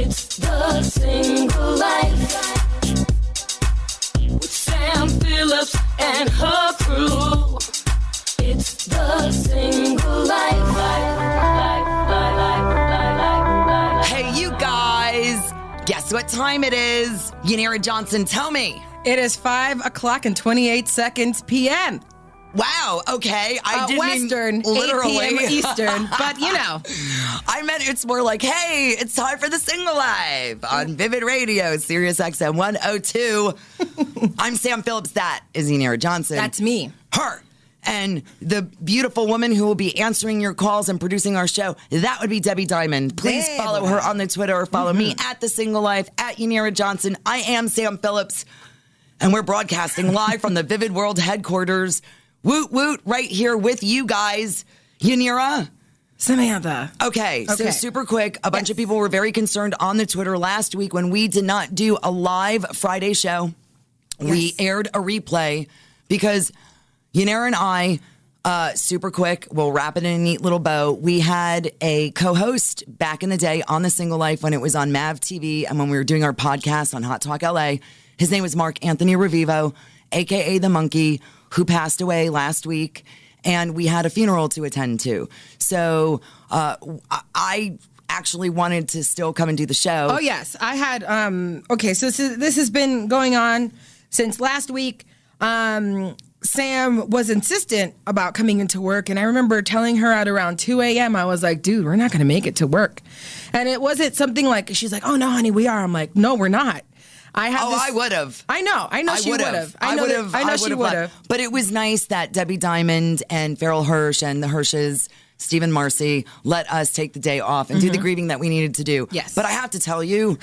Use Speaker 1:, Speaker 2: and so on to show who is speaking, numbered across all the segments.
Speaker 1: It's the Single Life with Sam Phillips and her crew. It's the Single Life.
Speaker 2: Hey, you guys. Guess what time it is? Yanira Johnson, tell me.
Speaker 3: It is 5 o'clock and 28 seconds p.m.
Speaker 2: Wow, okay. I didn't
Speaker 3: Western,
Speaker 2: mean literally.
Speaker 3: 8 p.m. Eastern, but you know.
Speaker 2: I meant it's more like, hey, it's time for the Single Life on Vivid Radio, Sirius XM 102. I'm Sam Phillips. That is Yanira Johnson.
Speaker 3: That's me.
Speaker 2: Her. And the beautiful woman who will be answering your calls and producing our show, that would be Debbie Diamond. Please follow her on the Twitter or follow me at The Single Life, at Yanira Johnson. I am Sam Phillips, and we're broadcasting live from the Vivid World headquarters. Woot woot, right here with you guys. Yanira?
Speaker 3: Samantha.
Speaker 2: Okay, so super quick. A bunch of people were very concerned on the Twitter last week when we did not do a live Friday show. Yes. We aired a replay because Yanira and I, super quick, we'll wrap it in a neat little bow. We had a co-host back in the day on The Single Life when it was on MAV TV and when we were doing our podcast on Hot Talk LA. His name was Mark Anthony Revivo, a.k.a. The Monkey, who passed away last week, and we had a funeral to attend to. So I actually wanted to still come and do the show.
Speaker 3: Oh, yes. I had, so this has been going on since last week. Sam was insistent about coming into work, and I remember telling her at around 2 a.m., I was like, dude, we're not going to make it to work. And it wasn't something like, she's like, oh, no, honey, we are. I'm like, no, we're not.
Speaker 2: I would have.
Speaker 3: I know she would have. I know she would have.
Speaker 2: But it was nice that Debbie Diamond and Farrell Hirsch and the Hirsches, Stephen Marcy, let us take the day off and do the grieving that we needed to do.
Speaker 3: Yes.
Speaker 2: But I have to tell you,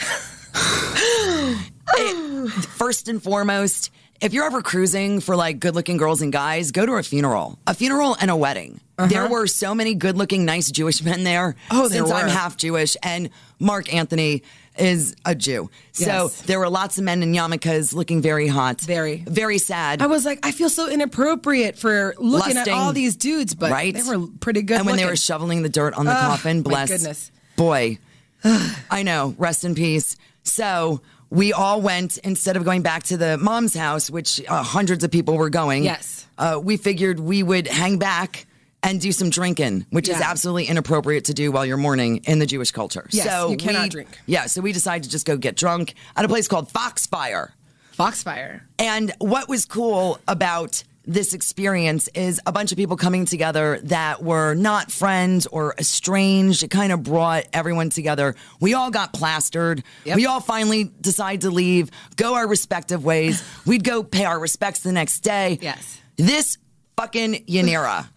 Speaker 2: first and foremost, if you're ever cruising for like good-looking girls and guys, go to a funeral and a wedding. There were so many good-looking, nice Jewish men there.
Speaker 3: Oh, there
Speaker 2: since
Speaker 3: were.
Speaker 2: I'm half Jewish, and Mark Anthony is a Jew. So there were lots of men in yarmulkes looking very hot.
Speaker 3: Very.
Speaker 2: Very sad.
Speaker 3: I was like, I feel so inappropriate for looking at all these dudes, but they were pretty good
Speaker 2: And when
Speaker 3: looking.
Speaker 2: they were shoveling the dirt on the coffin, bless.
Speaker 3: My goodness.
Speaker 2: Boy. I know. Rest in peace. So we all went, instead of going back to the mom's house, which hundreds of people were going.
Speaker 3: Yes.
Speaker 2: We figured we would hang back and do some drinking, which is absolutely inappropriate to do while you're mourning in the Jewish culture.
Speaker 3: Yes,
Speaker 2: so
Speaker 3: you cannot drink.
Speaker 2: Yeah, so we decided to just go get drunk at a place called Foxfire.
Speaker 3: Foxfire.
Speaker 2: And what was cool about this experience is a bunch of people coming together that were not friends or estranged. It kind of brought everyone together. We all got plastered.
Speaker 3: Yep.
Speaker 2: We all finally decided to leave, go our respective ways. We'd go pay our respects the next day.
Speaker 3: Yes.
Speaker 2: This fucking Yanira.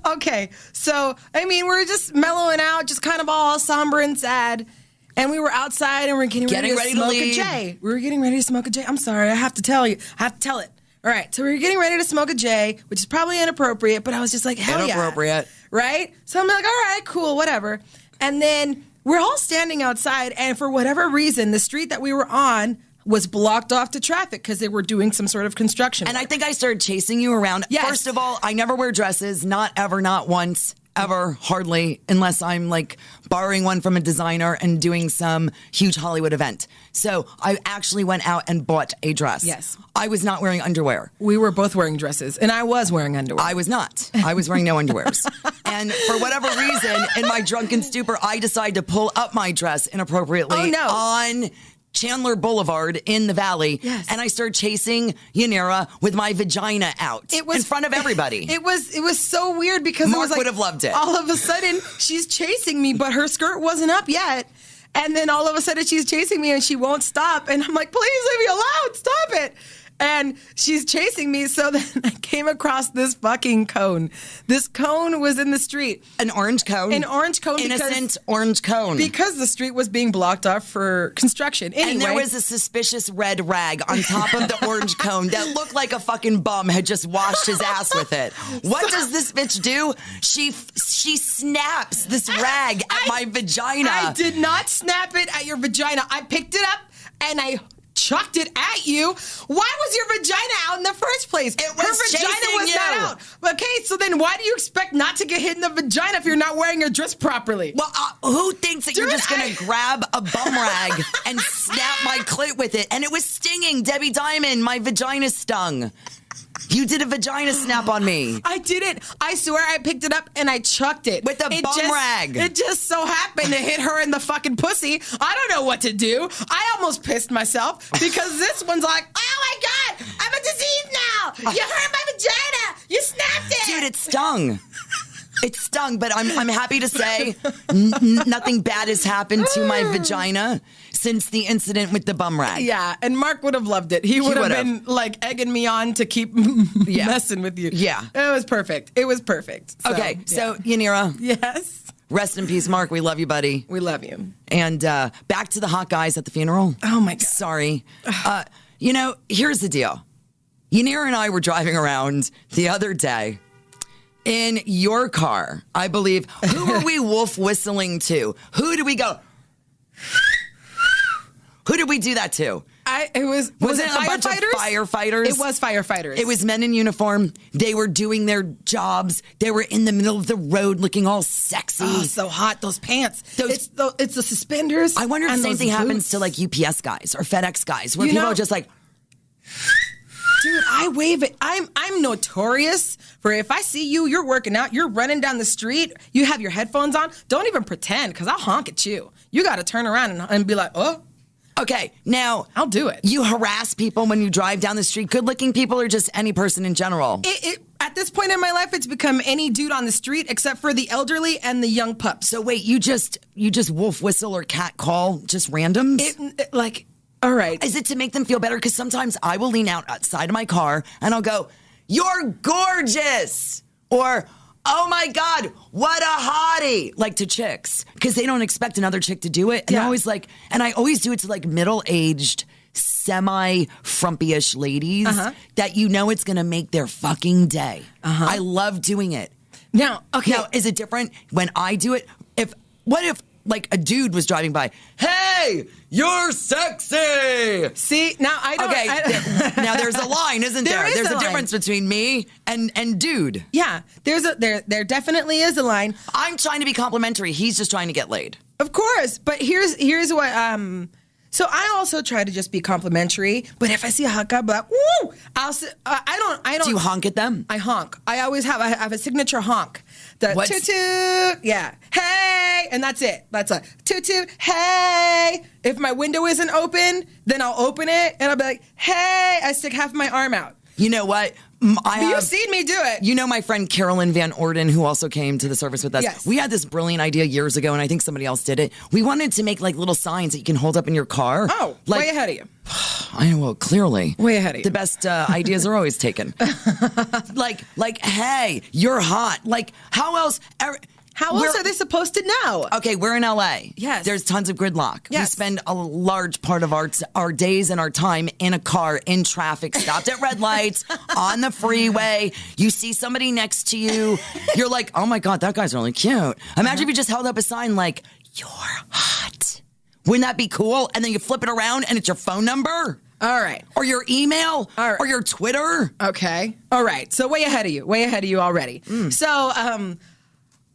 Speaker 3: Okay, so, I mean, we're just mellowing out, just kind of all somber and sad. And we were outside and we're getting ready to smoke a J. We were getting ready to smoke a J. I'm sorry, I have to tell you. I have to tell it. All right, so we were getting ready to smoke a J, which is probably inappropriate, but I was just like, hell yeah.
Speaker 2: Inappropriate.
Speaker 3: Right? So I'm like, all right, cool, whatever. And then we're all standing outside, and for whatever reason, the street that we were on was blocked off to traffic because they were doing some sort of construction.
Speaker 2: And I think I started chasing you around.
Speaker 3: Yes.
Speaker 2: First of all, I never wear dresses. Not ever, not once, ever, hardly, unless I'm like borrowing one from a designer and doing some huge Hollywood event. So I actually went out and bought a dress.
Speaker 3: Yes.
Speaker 2: I was not wearing underwear.
Speaker 3: We were both wearing dresses, and I was wearing underwear.
Speaker 2: I was not. I was wearing no underwears. And for whatever reason, in my drunken stupor, I decided to pull up my dress inappropriately on Chandler Boulevard in the Valley.
Speaker 3: Yes.
Speaker 2: And I started chasing Yanira with my vagina out in front of everybody.
Speaker 3: It was so weird because
Speaker 2: Mark
Speaker 3: it was like,
Speaker 2: would have loved it.
Speaker 3: All of a sudden, she's chasing me, but her skirt wasn't up yet. And then all of a sudden, she's chasing me and she won't stop. And I'm like, please leave me alone. Stop it. And she's chasing me. So then I came across this fucking cone. This cone was in the street.
Speaker 2: An orange cone?
Speaker 3: An orange cone.
Speaker 2: Innocent orange cone.
Speaker 3: Because the street was being blocked off for construction. Anyway.
Speaker 2: And there was a suspicious red rag on top of the orange cone that looked like a fucking bum had just washed his ass with it. What does this bitch do? She snaps this rag at my vagina.
Speaker 3: I did not snap it at your vagina. I picked it up and I chucked it at you. Why was your vagina out in the first place?
Speaker 2: It was
Speaker 3: Her vagina
Speaker 2: chasing
Speaker 3: was
Speaker 2: you.
Speaker 3: not out. Okay, so then why do you expect not to get hit in the vagina if you're not wearing your dress properly?
Speaker 2: Well, who thinks that you're just going to grab a bum rag and snap my clit with it? And it was stinging. Debbie Diamond, my vagina stung. You did a vagina snap on me.
Speaker 3: I didn't. I swear I picked it up and I chucked it.
Speaker 2: With a bum rag.
Speaker 3: It just so happened to hit her in the fucking pussy. I don't know what to do. I almost pissed myself because this one's like, oh my God, I'm a disease now. You hurt my vagina. You snapped it.
Speaker 2: Dude, it stung. It stung, but I'm happy to say nothing bad has happened to my vagina since the incident with the bum rag.
Speaker 3: Yeah, and Mark would have loved it. He would have been like egging me on to keep messing with you.
Speaker 2: Yeah.
Speaker 3: It was perfect. It was perfect. So,
Speaker 2: Okay, so Yanira.
Speaker 3: Yes.
Speaker 2: Rest in peace, Mark. We love you, buddy.
Speaker 3: We love you.
Speaker 2: And back to the hot guys at the funeral.
Speaker 3: Oh, my God.
Speaker 2: Sorry. Here's the deal. Yanira and I were driving around the other day in your car, I believe. Who were we wolf whistling to? Who did we go? Who did we do that to?
Speaker 3: Was it
Speaker 2: a bunch of firefighters?
Speaker 3: It was firefighters.
Speaker 2: It was men in uniform. They were doing their jobs. They were in the middle of the road looking all sexy.
Speaker 3: Oh, so hot. Those pants. It's the suspenders.
Speaker 2: I wonder if the same thing happens
Speaker 3: boots.
Speaker 2: to like UPS guys or FedEx guys where people are just like...
Speaker 3: Dude, I wave it. I'm notorious for if I see you, you're working out, you're running down the street, you have your headphones on, don't even pretend because I'll honk at you. You got to turn around and be like, oh.
Speaker 2: Okay, now...
Speaker 3: I'll do it.
Speaker 2: You harass people when you drive down the street, good-looking people or just any person in general?
Speaker 3: At this point in my life, it's become any dude on the street except for the elderly and the young pups.
Speaker 2: So wait, you just wolf whistle or cat call just randoms?
Speaker 3: All right.
Speaker 2: Is it to make them feel better? Because sometimes I will lean outside of my car and I'll go, "You're gorgeous," or "Oh my God, what a hottie!" Like to chicks, because they don't expect another chick to do it, and
Speaker 3: Yeah.
Speaker 2: I always do it to like middle-aged, semi-frumpy-ish ladies that it's gonna make their fucking day. I love doing it.
Speaker 3: Now, okay.
Speaker 2: Now, is it different when I do it? What if like a dude was driving by? Hey, you're sexy.
Speaker 3: See, now I don't.
Speaker 2: Okay, now there's a line, isn't there?
Speaker 3: There is
Speaker 2: There's
Speaker 3: a
Speaker 2: a
Speaker 3: line.
Speaker 2: difference between me and dude.
Speaker 3: Yeah, there definitely is a line.
Speaker 2: I'm trying to be complimentary. He's just trying to get laid.
Speaker 3: Of course, but here's what. So I also try to just be complimentary. But if I see a hot guy, I'll be like, woo! I don't.
Speaker 2: Do you honk at them?
Speaker 3: I honk. I always have. I have a signature honk. The
Speaker 2: What's-
Speaker 3: toot toot. Yeah. Hey, and that's it. That's a toot toot. Hey. If my window isn't open, then I'll open it and I'll be like, hey. I stick half my arm out.
Speaker 2: You know what?
Speaker 3: You've seen me do it.
Speaker 2: You know my friend Carolyn Van Orden, who also came to the service with us?
Speaker 3: Yes.
Speaker 2: We had this brilliant idea years ago, and I think somebody else did it. We wanted to make like little signs that you can hold up in your car.
Speaker 3: Oh,
Speaker 2: like,
Speaker 3: way ahead of you.
Speaker 2: I know, well, clearly.
Speaker 3: Way ahead of you.
Speaker 2: The best ideas are always taken. like, hey, you're hot. Like, how else?
Speaker 3: How else are they supposed to know?
Speaker 2: Okay, we're in LA.
Speaker 3: Yes.
Speaker 2: There's tons of gridlock.
Speaker 3: Yes.
Speaker 2: We spend a large part of our days and our time in a car, in traffic, stopped at red lights, on the freeway. You see somebody next to you. You're like, oh my God, that guy's really cute. Imagine if you just held up a sign like, you're hot. Wouldn't that be cool? And then you flip it around and it's your phone number.
Speaker 3: All right.
Speaker 2: Or your email.
Speaker 3: All right.
Speaker 2: Or your Twitter.
Speaker 3: Okay. All right. So way ahead of you. Way ahead of you already. So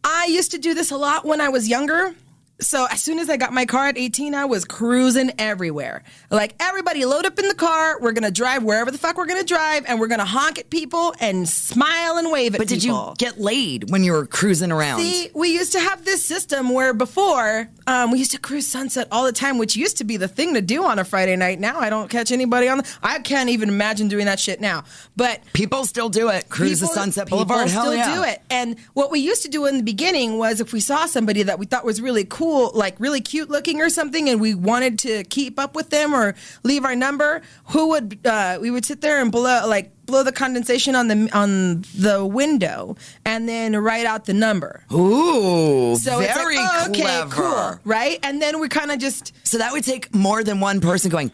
Speaker 3: I used to do this a lot when I was younger. So as soon as I got my car at 18, I was cruising everywhere. Like, everybody load up in the car. We're going to drive wherever the fuck we're going to drive, and we're going to honk at people and smile and wave at people.
Speaker 2: But did you get laid when you were cruising around?
Speaker 3: See, we used to have this system where before, we used to cruise Sunset all the time, which used to be the thing to do on a Friday night. Now I don't catch anybody I can't even imagine doing that shit now. But
Speaker 2: people still do it. Cruise the Sunset Boulevard.
Speaker 3: People
Speaker 2: Hell
Speaker 3: still
Speaker 2: yeah.
Speaker 3: do it. And what we used to do in the beginning was if we saw somebody that we thought was really cool, like really cute looking or something, and we wanted to keep up with them or leave our number, we would sit there and blow the condensation on the window and then write out the number.
Speaker 2: Ooh,
Speaker 3: So
Speaker 2: very
Speaker 3: it's like, okay,
Speaker 2: clever.
Speaker 3: cool, right? And then we kind of just...
Speaker 2: So that would take more than one person going,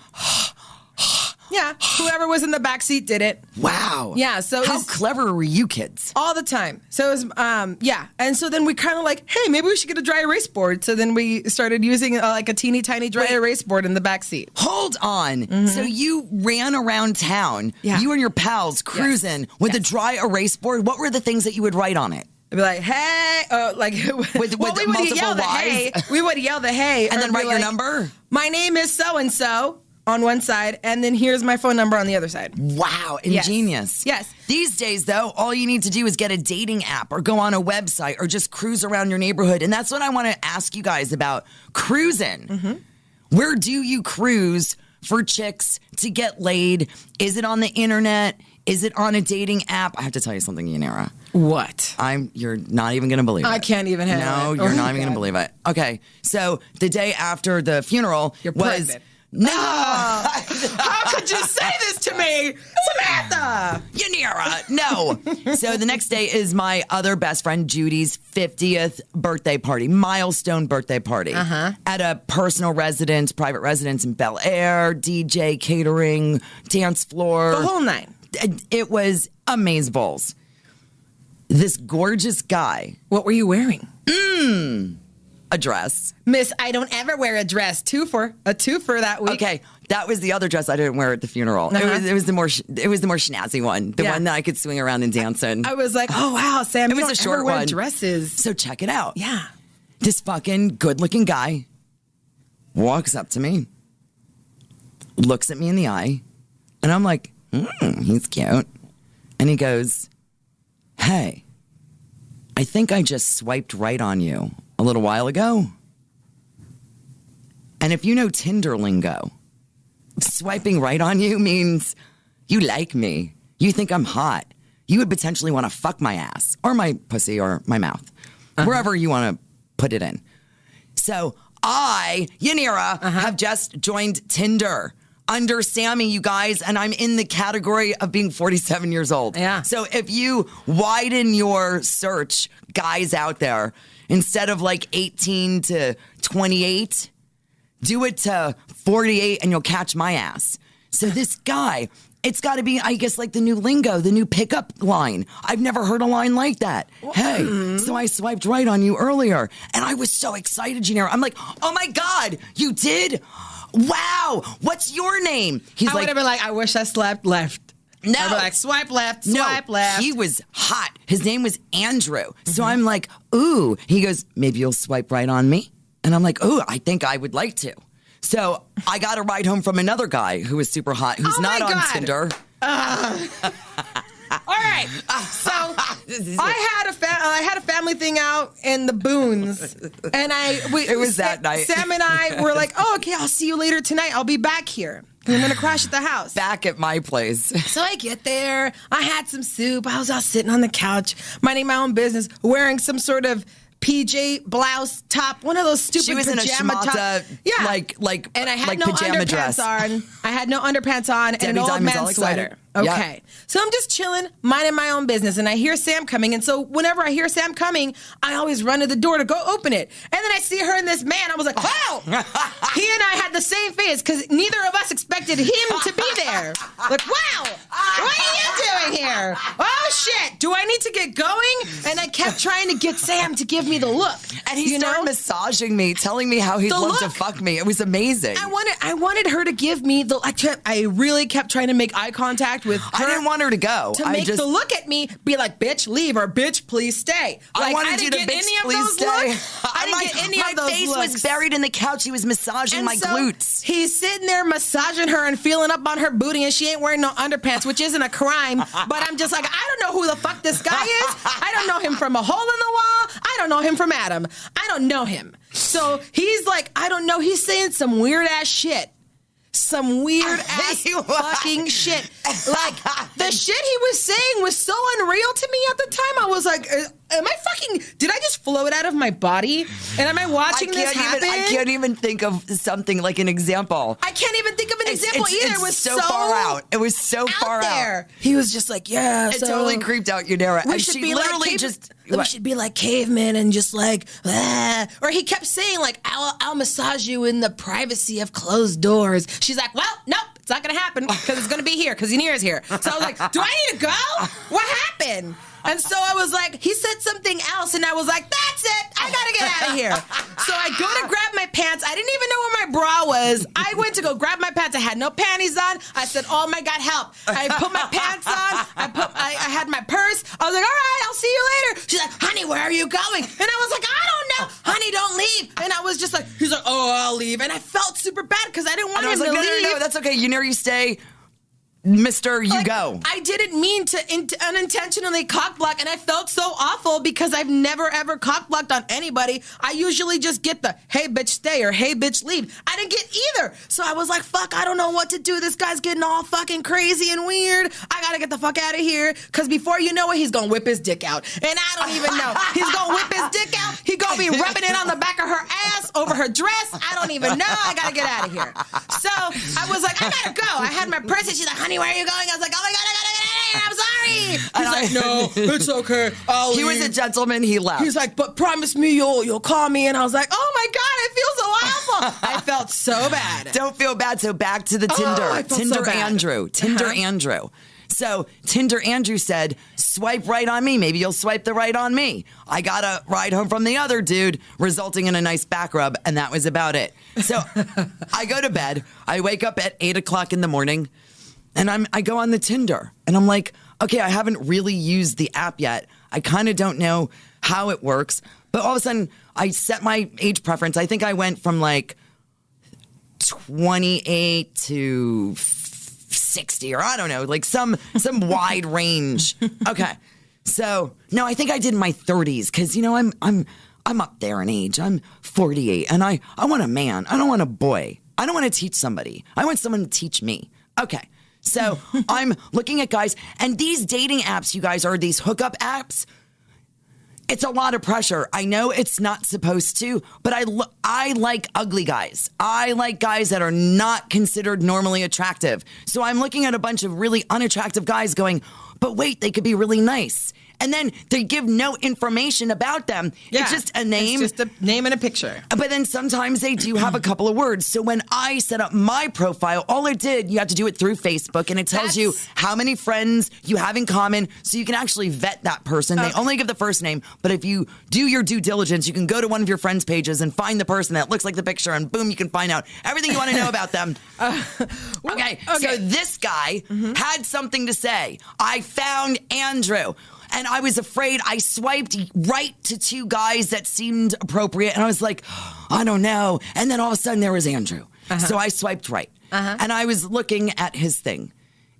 Speaker 3: Yeah, whoever was in the back seat did it.
Speaker 2: Wow.
Speaker 3: Yeah, so
Speaker 2: how clever were you kids?
Speaker 3: All the time. So it was, yeah. And so then we kind of like, hey, maybe we should get a dry erase board. So then we started using like a teeny tiny dry erase board in the back seat.
Speaker 2: Hold on. Mm-hmm. So you ran around town, you and your pals cruising with a dry erase board. What were the things that you would write on it?
Speaker 3: I'd be like, hey, like
Speaker 2: with
Speaker 3: we would yell the hey. We would yell the hey,
Speaker 2: and then write your number.
Speaker 3: My name is so and so on one side, and then here's my phone number on the other side.
Speaker 2: Wow, ingenious.
Speaker 3: Yes.
Speaker 2: These days, though, all you need to do is get a dating app or go on a website or just cruise around your neighborhood, and that's what I want to ask you guys about cruising. Mm-hmm. Where do you cruise for chicks to get laid? Is it on the internet? Is it on a dating app? I have to tell you something, Yanira.
Speaker 3: What?
Speaker 2: You're not even going to believe it.
Speaker 3: I can't even handle
Speaker 2: it. No, you're not even going to believe it. Okay, so the day after the funeral
Speaker 3: You're
Speaker 2: was...
Speaker 3: pregnant. No! How could you say this to me? Samantha!
Speaker 2: Yanira, no. So the next day is my other best friend Judy's 50th birthday party, milestone birthday party. At a personal residence, private residence in Bel Air, DJ, catering, dance floor.
Speaker 3: The whole nine.
Speaker 2: It was amazeballs. This gorgeous guy.
Speaker 3: What were you wearing?
Speaker 2: A dress.
Speaker 3: Miss, I don't ever wear a dress. A twofer that week.
Speaker 2: Okay, that was the other dress I didn't wear at the funeral. It was the more snazzy one, the one that I could swing around and dance in.
Speaker 3: I was like, oh wow, Sam,
Speaker 2: it was a short one.
Speaker 3: Dresses.
Speaker 2: So check it out.
Speaker 3: Yeah,
Speaker 2: this fucking good-looking guy walks up to me, looks at me in the eye, and I'm like, he's cute, and he goes, hey, I think I just swiped right on you a little while ago. And if you know Tinder lingo, swiping right on you means you like me. You think I'm hot. You would potentially want to fuck my ass or my pussy or my mouth, wherever you want to put it in. So I, Yanira, have just joined Tinder under Sammy, you guys, and I'm in the category of being 47 years old.
Speaker 3: Yeah.
Speaker 2: So if you widen your search, guys out there, instead of like 18 to 28, do it to 48 and you'll catch my ass. So this guy, it's got to be, I guess, like the new lingo, the new pickup line. I've never heard a line like that. Hey, so I swiped right on you earlier. And I was so excited, Janera. I'm like, oh my God, you did? Wow, what's your name?
Speaker 3: I would have been like, I wish I slept left.
Speaker 2: No.
Speaker 3: I'd be like, swipe left, swipe left.
Speaker 2: He was hot. His name was Andrew. So I'm like, ooh. He goes, maybe you'll swipe right on me? And I'm like, ooh, I think I would like to. So I got a ride home from another guy who was super hot, who's not on Tinder.
Speaker 3: All right. So I had a family thing out in the boons, and
Speaker 2: it was that night.
Speaker 3: Sam and I were like, "Oh, okay, I'll see you later tonight. I'll be back here. I'm gonna crash at the house."
Speaker 2: Back at my place.
Speaker 3: So I get there. I had some soup. I was out sitting on the couch, minding my own business, wearing some sort of PJ blouse top, one of those stupid
Speaker 2: she was
Speaker 3: pajama
Speaker 2: in a schmata,
Speaker 3: top. And I had
Speaker 2: like
Speaker 3: no
Speaker 2: pajama
Speaker 3: underpants
Speaker 2: dress
Speaker 3: on. I had no underpants on and an old man sweater. Okay.
Speaker 2: Yep.
Speaker 3: So I'm just chilling, minding my own business, and I hear Sam coming. And so whenever I hear Sam coming, I always run to the door to go open it. And then I see her and this man. I was like, wow! He and I had the same face because neither of us expected him to be there. Like, wow! What are you doing here? Oh, shit! Do I need to get going? And I kept trying to get Sam to give me the look.
Speaker 2: And he started massaging me, telling me how he'd love to fuck me. It was amazing.
Speaker 3: I wanted her to give me the. I really kept trying to make eye contact with her.
Speaker 2: I didn't want her to go.
Speaker 3: To make the look at me be like, bitch, leave, or bitch, please stay.
Speaker 2: I wanted you to bitch, please stay.
Speaker 3: I didn't get any of those
Speaker 2: looks. My face was buried in the couch. He was massaging my glutes.
Speaker 3: He's sitting there massaging her and feeling up on her booty, and she ain't wearing no underpants, which isn't a crime. But I'm just like, I don't know who the fuck this guy is. I don't know him from a hole in the wall. I don't know him from Adam. I don't know him. So he's like, I don't know. He's saying some weird ass shit. Some weird ass fucking shit. Like, the shit he was saying was so unreal to me at the time. I was like, did I just float out of my body? And am I watching this happen?
Speaker 2: I can't even think of something like an example.
Speaker 3: I can't even think of an example either. It was
Speaker 2: so far out. It was so far out.
Speaker 3: He was just like, yeah.
Speaker 2: It totally creeped out Yanira.
Speaker 3: We should be like cavemen and just like, or he kept saying like, I'll massage you in the privacy of closed doors. She's like, well, nope, It's not going to happen because it's going to be here because Yanira's here. So I was like, do I need to go? What happened? And so I was like, he said something else, and I was like, that's it. I got to get out of here. So I go to grab my pants. I didn't even know where my bra was. I went to go grab my pants. I had no panties on. I said, oh, my God, help. I put my pants on. I had my purse. I was like, all right, I'll see you later. She's like, honey, where are you going? And I was like, I don't know. Honey, don't leave. And I was just like, he's like, oh, I'll leave. And I felt super bad because I didn't want him to leave.
Speaker 2: No, that's okay. Yanira, you stay. Mr. You go.
Speaker 3: I didn't mean to unintentionally cockblock, and I felt so awful because I've never ever cockblocked on anybody. I usually just get the hey bitch stay or hey bitch leave. I didn't get either. So I was like, fuck, I don't know what to do. This guy's getting all fucking crazy and weird. I gotta get the fuck out of here. Cause before you know it, he's gonna whip his dick out. And I don't even know. He's gonna whip his dick out. He gonna be rubbing it on the back of her ass over her dress. I don't even know. I gotta get out of here. So I was like, I gotta go. I had my purse and she's like, honey, where are you going? I was like, oh my God, I gotta get out of here. I'm sorry. He's like, no, it's okay. I'll
Speaker 2: He
Speaker 3: leave.
Speaker 2: was a gentleman. He left.
Speaker 3: He's like, but promise me you'll call me. And I was like, oh my God, I feel so awful. I felt so bad.
Speaker 2: Don't feel bad. So back to the Tinder.
Speaker 3: I felt
Speaker 2: Tinder
Speaker 3: so bad.
Speaker 2: Andrew. Tinder Andrew. So Tinder Andrew said, swipe right on me. Maybe you'll swipe the right on me. I got a ride home from the other dude, resulting in a nice back rub. And that was about it. So I go to bed. I wake up at 8 o'clock in the morning. And I go on the Tinder and I'm like, okay, I haven't really used the app yet. I kind of don't know how it works. But all of a sudden, I set my age preference. I think I went from like 28 to 60 or I don't know, like some wide range. Okay. So, no, I think I did my 30s because, you know, I'm up there in age. I'm 48 and I want a man. I don't want a boy. I don't want to teach somebody. I want someone to teach me. Okay. So I'm looking at guys, and these dating apps, you guys, are these hookup apps. It's a lot of pressure. I know it's not supposed to, but I like ugly guys. I like guys that are not considered normally attractive. So I'm looking at a bunch of really unattractive guys going, but wait, they could be really nice. And then they give no information about them.
Speaker 3: Yeah,
Speaker 2: it's just a name.
Speaker 3: It's just a name and a picture.
Speaker 2: But then sometimes they do have a couple of words. So when I set up my profile, all it did, you have to do it through Facebook, and it tells you how many friends you have in common, so you can actually vet that person. They only give the first name, but if you do your due diligence, you can go to one of your friends' pages and find the person that looks like the picture, and boom, you can find out everything you want to know about them. Okay, so this guy had something to say. I found Andrew. And I was afraid. I swiped right to two guys that seemed appropriate. And I was like, I don't know. And then all of a sudden there was Andrew. So I swiped right. And I was looking at his thing.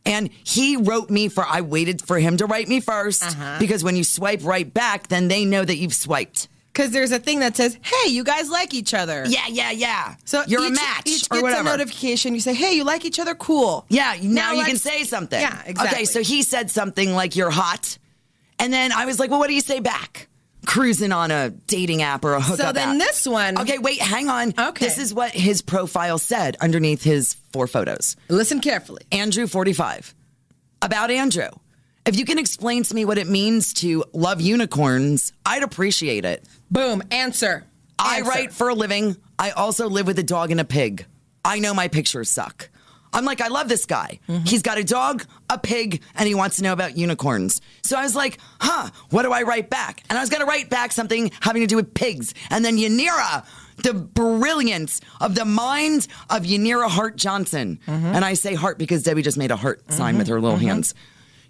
Speaker 2: And he wrote me I waited for him to write me first. Because when you swipe right back, then they know that you've swiped.
Speaker 3: Because there's a thing that says, hey, you guys like each other.
Speaker 2: Yeah.
Speaker 3: So
Speaker 2: you're a match
Speaker 3: each
Speaker 2: or
Speaker 3: gets
Speaker 2: whatever.
Speaker 3: a notification. You say, hey, you like each other? Cool.
Speaker 2: Yeah, now you can say something.
Speaker 3: Yeah, exactly.
Speaker 2: Okay, so he said something like, you're hot. And then I was like, well, what do you say back? Cruising on a dating app or a hookup app.
Speaker 3: So then this one.
Speaker 2: Okay, wait, hang on.
Speaker 3: Okay.
Speaker 2: This is what his profile said underneath his 4 photos.
Speaker 3: Listen carefully.
Speaker 2: Andrew, 45. About Andrew. If you can explain to me what it means to love unicorns, I'd appreciate it.
Speaker 3: Boom. Answer.
Speaker 2: I write for a living. I also live with a dog and a pig. I know my pictures suck. I'm like, I love this guy. He's got a dog, a pig, and he wants to know about unicorns. So I was like, what do I write back? And I was going to write back something having to do with pigs. And then Yanira, the brilliance of the mind of Yanira Hart Johnson. And I say heart because Debbie just made a heart sign with her little hands.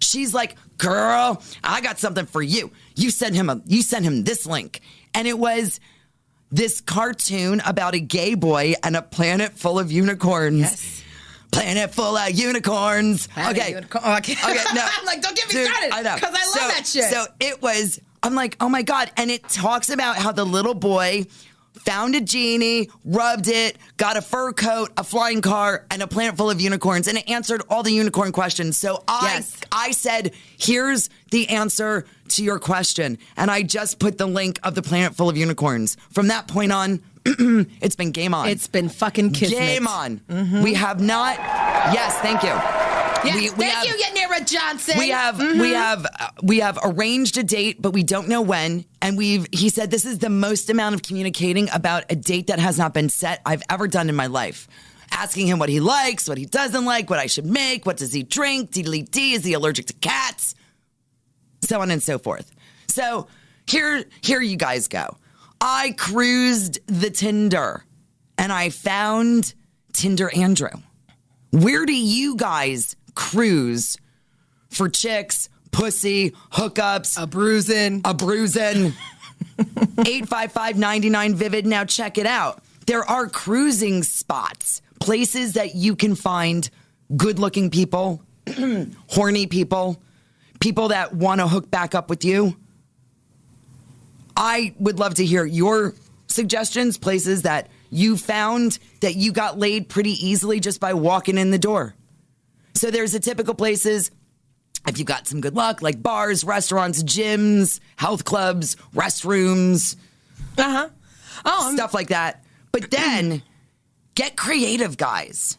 Speaker 2: She's like, girl, I got something for you. You sent him this link. And it was this cartoon about a gay boy and a planet full of unicorns.
Speaker 3: Yes.
Speaker 2: Planet full of unicorns. Okay.
Speaker 3: No.
Speaker 2: I'm
Speaker 3: like, don't get me started.
Speaker 2: I know.
Speaker 3: Because I love that shit.
Speaker 2: So it was, I'm like, oh my God. And it talks about how the little boy found a genie, rubbed it, got a fur coat, a flying car, and a planet full of unicorns. And it answered all the unicorn questions. So I said, here's the answer to your question. And I just put the link of the planet full of unicorns. From that point on, it's been game on.
Speaker 3: It's been fucking kismet.
Speaker 2: Game on. We have not. Yes, thank you.
Speaker 3: Yes, thank you, Yanira Johnson.
Speaker 2: We have arranged a date, but we don't know when. And he said this is the most amount of communicating about a date that has not been set I've ever done in my life. asking him what he likes, what he doesn't like, what I should make, what does he drink, D, is he allergic to cats, so on and so forth. So here you guys go. I cruised the Tinder and I found Tinder Andrew. Where do you guys cruise for chicks, pussy, hookups,
Speaker 3: a bruising?
Speaker 2: 855-99-VIVID. Now check it out. There are cruising spots, places that you can find good-looking people, horny people that want to hook back up with you. I would love to hear your suggestions, places that you found that you got laid pretty easily just by walking in the door. So there's the typical places, if you've got some good luck, like bars, restaurants, gyms, health clubs, restrooms, stuff like that. But then get creative, guys.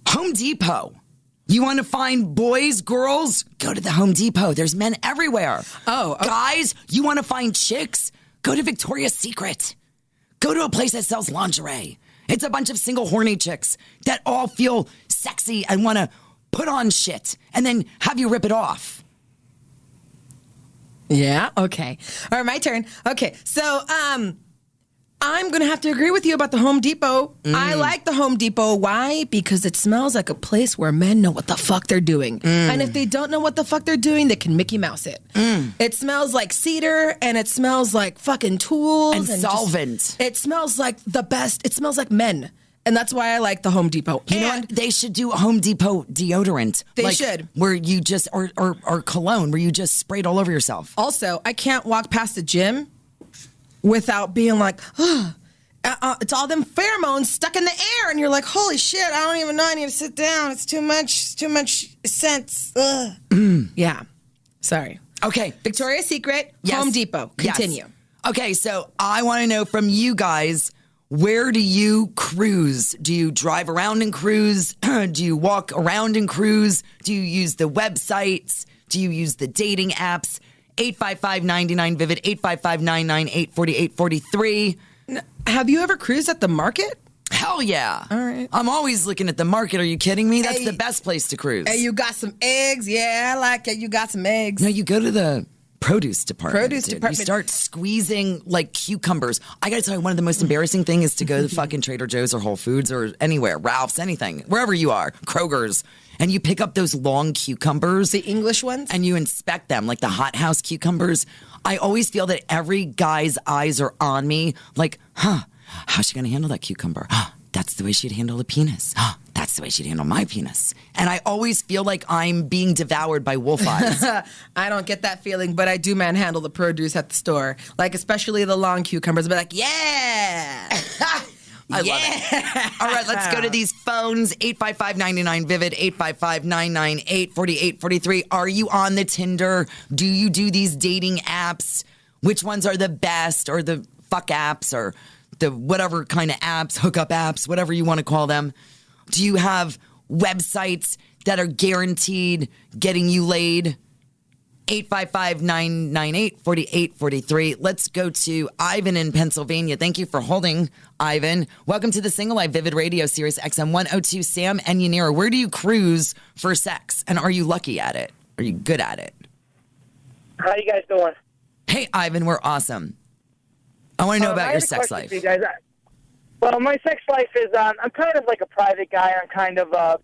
Speaker 2: Home Depot. You want to find boys, girls? Go to the Home Depot. There's men everywhere.
Speaker 3: Oh, okay.
Speaker 2: Guys, you want to find chicks? Go to Victoria's Secret. Go to a place that sells lingerie. It's a bunch of single horny chicks that all feel sexy and want to put on shit and then have you rip it off.
Speaker 3: Yeah, okay. All right, my turn. Okay, so I'm going to have to agree with you about the Home Depot. I like the Home Depot. Why? Because it smells like a place where men know what the fuck they're doing. And if they don't know what the fuck they're doing, they can Mickey Mouse it. It smells like cedar, and it smells like fucking tools.
Speaker 2: And solvent.
Speaker 3: It smells like the best. It smells like men. And that's why I like the Home Depot.
Speaker 2: You know what? They should do a Home Depot deodorant.
Speaker 3: They should.
Speaker 2: Where you just, or cologne, where you just spray it all over yourself.
Speaker 3: Also, I can't walk past the gym without being like, it's all them pheromones stuck in the air. And you're like, holy shit, I don't even know. I need to sit down. It's too much scent. Yeah. Sorry.
Speaker 2: Okay.
Speaker 3: Victoria's Secret,
Speaker 2: Yes.
Speaker 3: Home Depot. Continue.
Speaker 2: Yes. Okay, so I want to know from you guys, where do you cruise? Do you drive around and cruise? Do you walk around and cruise? Do you use the websites? Do you use the dating apps? 855-99-VIVID, 855-998-4843.
Speaker 3: Have you ever cruised at the market?
Speaker 2: Hell yeah.
Speaker 3: All right.
Speaker 2: I'm always looking at the market. Are you kidding me? That's the best place to cruise.
Speaker 3: Hey, you got some eggs? Yeah, I like it. You got some eggs.
Speaker 2: No, you go to the produce department.
Speaker 3: Produce department.
Speaker 2: You start squeezing like cucumbers. I gotta tell you, one of the most embarrassing things is to go to fucking Trader Joe's or Whole Foods or anywhere, Ralph's, anything, wherever you are, Kroger's, and you pick up those long cucumbers.
Speaker 3: The English ones?
Speaker 2: And you inspect them, like the hothouse cucumbers. I always feel that every guy's eyes are on me, like, how's she gonna handle that cucumber? That's the way she'd handle a penis. That's the way she'd handle my penis. And I always feel like I'm being devoured by wolf eyes.
Speaker 3: I don't get that feeling, but I do manhandle the produce at the store. Like, especially the long cucumbers. I'll be like, yeah.
Speaker 2: I love it. All right, let's go to these phones. 855-99-VIVID, 855-998-4843. Are you on the Tinder? Do you do these dating apps? Which ones are the best, or the fuck apps, or the whatever kind of apps, hookup apps, whatever you want to call them? Do you have websites that are guaranteed getting you laid? 855-998-4843. Let's go to Ivan in Pennsylvania. Thank you for holding, Ivan. Welcome to the Single Life Vivid Radio Series XM 102. Sam and Yanira, where do you cruise for sex? And are you lucky at it? Are you good at it?
Speaker 4: How you guys doing?
Speaker 2: Hey, Ivan, we're awesome. I want to know about your sex life.
Speaker 4: For you guys. Well, my sex life is, I'm kind of like a private guy. I'm kind of, I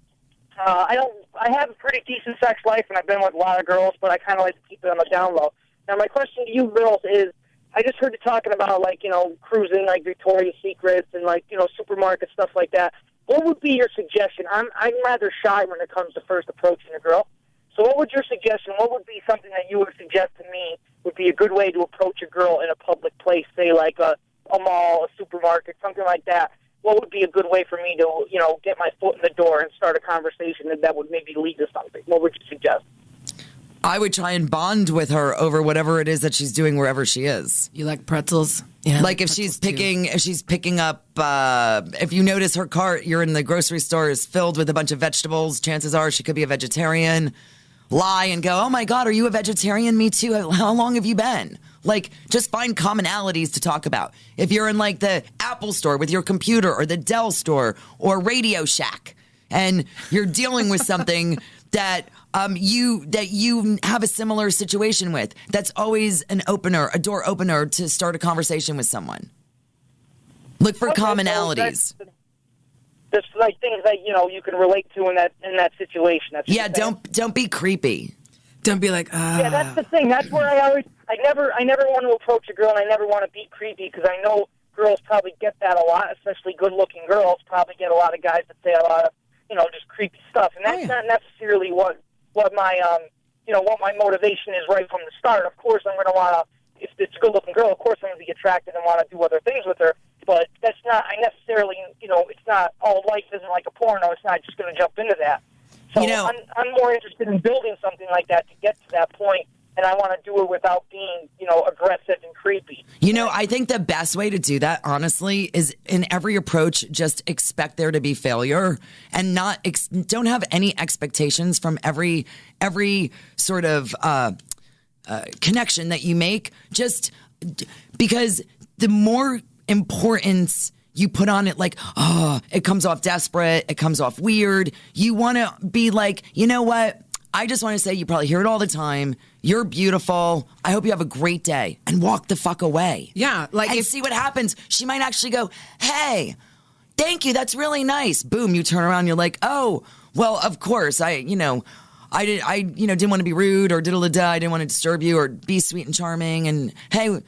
Speaker 4: have a pretty decent sex life, and I've been with a lot of girls, but I kind of like to keep it on the down low. Now, my question to you girls is, I just heard you talking about, like, cruising, like Victoria's Secrets and, like, supermarket stuff like that. What would be your suggestion? I'm rather shy when it comes to first approaching a girl. So what would your suggestion, what would be something that you would suggest to me would be a good way to approach a girl in a public place, say like a mall, a supermarket, something like that? What would be a good way for me to, get my foot in the door and start a conversation that would maybe lead to something? What would you suggest?
Speaker 2: I would try and bond with her over whatever it is that she's doing wherever she is.
Speaker 3: You like pretzels? Yeah.
Speaker 2: Like if she's picking up, if you notice her cart, you're in the grocery store, is filled with a bunch of vegetables, chances are she could be a vegetarian. Lie and go, oh my God, are you a vegetarian? Me too. How long have you been? Like, just find commonalities to talk about. If you're in like the Apple store with your computer or the Dell store or Radio Shack and you're dealing with something that you have a similar situation with, that's always a door opener to start a conversation with someone. Look for commonalities.
Speaker 4: There's like things that you can relate to in that situation. That's
Speaker 2: don't be creepy.
Speaker 3: Don't be like,
Speaker 4: Yeah, that's the thing. That's where I never want to approach a girl, and I never want to be creepy because I know girls probably get that a lot, especially good-looking girls probably get a lot of guys that say a lot of just creepy stuff, and that's not necessarily what my what my motivation is right from the start. Of course, I'm going to want to, if it's a good-looking girl, of course I'm going to be attracted and want to do other things with her. But that's not, I necessarily, it's not, life isn't like a porno. It's not just going to jump into that. So I'm more interested in building something like that to get to that point, and I want to do it without being, aggressive and creepy.
Speaker 2: I think the best way to do that, honestly, is in every approach, just expect there to be failure and don't have any expectations from every sort of connection that you make, just because the more importance you put on it, like, it comes off desperate, it comes off weird. You want to be like, you know what? I just want to say, you probably hear it all the time. You're beautiful. I hope you have a great day, and walk the fuck away.
Speaker 3: Yeah,
Speaker 2: and see what happens. She might actually go, hey, thank you. That's really nice. Boom. You turn around. You're like, oh, well, of course. I didn't want to be rude or diddle-a-da. I didn't want to disturb you or be sweet and charming. And hey,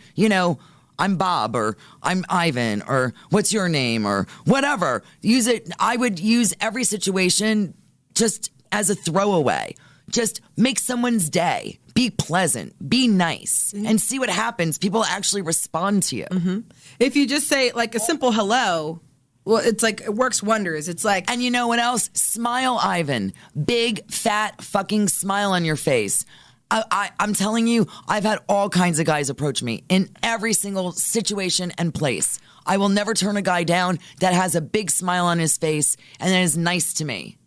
Speaker 2: I'm Bob, or I'm Ivan, or what's your name, or whatever. Use it. I would use every situation just as a throwaway. Just make someone's day. Be pleasant. Be nice. And see what happens. People actually respond to you.
Speaker 3: Mm-hmm. If you just say like a simple hello, well, it's like, it works wonders. It's like...
Speaker 2: And you know what else? Smile, Ivan. Big, fat, fucking smile on your face. I'm telling you, I've had all kinds of guys approach me in every single situation and place. I will never turn a guy down that has a big smile on his face and that is nice to me.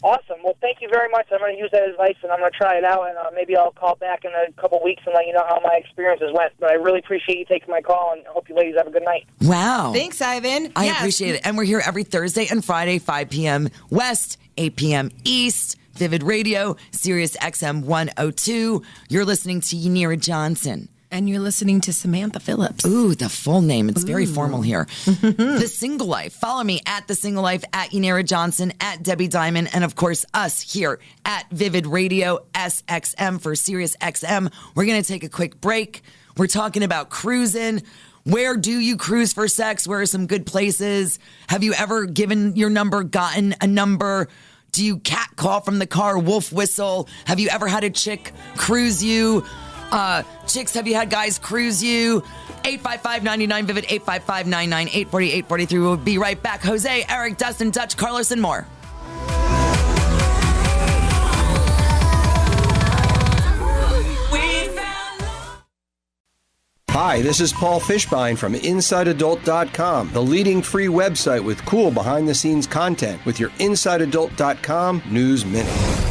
Speaker 4: Awesome. Well, thank you very much. I'm going to use that advice, and I'm going to try it out, and maybe I'll call back in a couple weeks and let you know how my experiences went. But I really appreciate you taking my call, and I hope you ladies have a good night.
Speaker 2: Wow.
Speaker 3: Thanks, Ivan.
Speaker 2: I appreciate it. And we're here every Thursday and Friday, 5 p.m. West, 8 p.m. East. Vivid Radio, Sirius XM 102. You're listening to Yanira Johnson.
Speaker 3: And you're listening to Samantha Phillips.
Speaker 2: Ooh, the full name. It's very formal here. The Single Life. Follow me at The Single Life, at Yanira Johnson, at Debbie Diamond, and of course us here at Vivid Radio SXM for Sirius XM. We're going to take a quick break. We're talking about cruising. Where do you cruise for sex? Where are some good places? Have you ever given your number, gotten a number? Do you cat call from the car, wolf whistle? Have you ever had a chick cruise you? Chicks, have you had guys cruise you? 855-99-VIVID, 855-99-840-843. We'll be right back. Jose, Eric, Dustin, Dutch, Carlos, and more.
Speaker 5: Hi, this is Paul Fishbein from InsideAdult.com, the leading free website with cool behind-the-scenes content with your InsideAdult.com News Minute.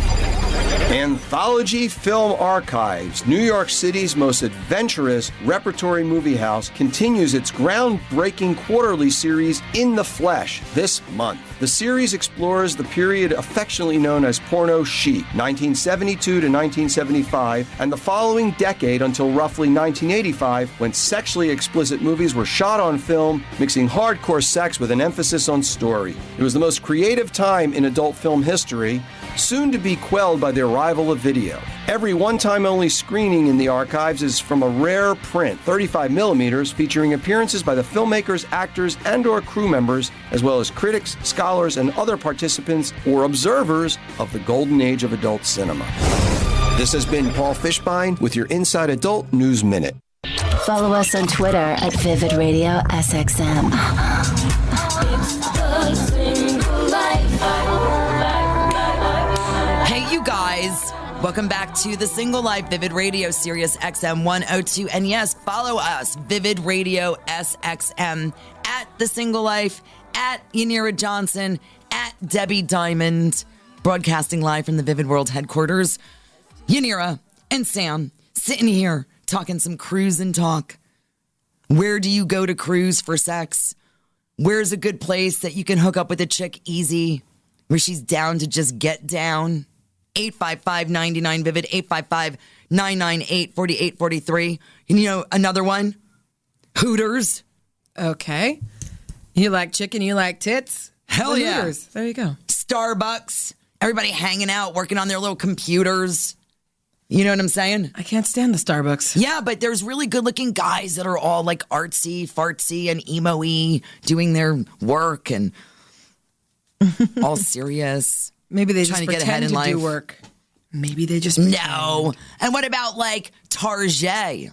Speaker 5: Anthology Film Archives, New York City's most adventurous repertory movie house, continues its groundbreaking quarterly series In the Flesh this month. The series explores the period affectionately known as porno chic, 1972 to 1975, and the following decade until roughly 1985, when sexually explicit movies were shot on film, mixing hardcore sex with an emphasis on story. It was the most creative time in adult film history, soon to be quelled by the arrival of video. Every one-time-only screening in the archives is from a rare print, 35 millimeters, featuring appearances by the filmmakers, actors, and/or crew members, as well as critics, scholars, and other participants or observers of the golden age of adult cinema. This has been Paul Fishbein with your Inside Adult News Minute.
Speaker 6: Follow us on Twitter at Vivid Radio SXM.
Speaker 2: Hey, you guys. Welcome back to The Single Life, Vivid Radio, Sirius XM 102. And yes, follow us, Vivid Radio SXM, at The Single Life, at Yanira Johnson, at Debbie Diamond, broadcasting live from the Vivid World headquarters. Yanira and Sam sitting here talking some cruising talk. Where do you go to cruise for sex? Where's a good place that you can hook up with a chick easy, where she's down to just get down? 855-99-VIVID, 855-998-4843. And you know, another one, Hooters.
Speaker 3: Okay. You like chicken, you like tits?
Speaker 2: Hell yeah.
Speaker 3: Hooters. There you go.
Speaker 2: Starbucks. Everybody hanging out, working on their little computers. You know what I'm saying?
Speaker 3: I can't stand the Starbucks.
Speaker 2: Yeah, but there's really good-looking guys that are all like artsy, fartsy, and emo-y, doing their work and all serious.
Speaker 3: Maybe they
Speaker 2: trying
Speaker 3: just
Speaker 2: to get ahead
Speaker 3: pretend
Speaker 2: in
Speaker 3: to do
Speaker 2: life.
Speaker 3: work. Maybe they just
Speaker 2: No. And what about like Target,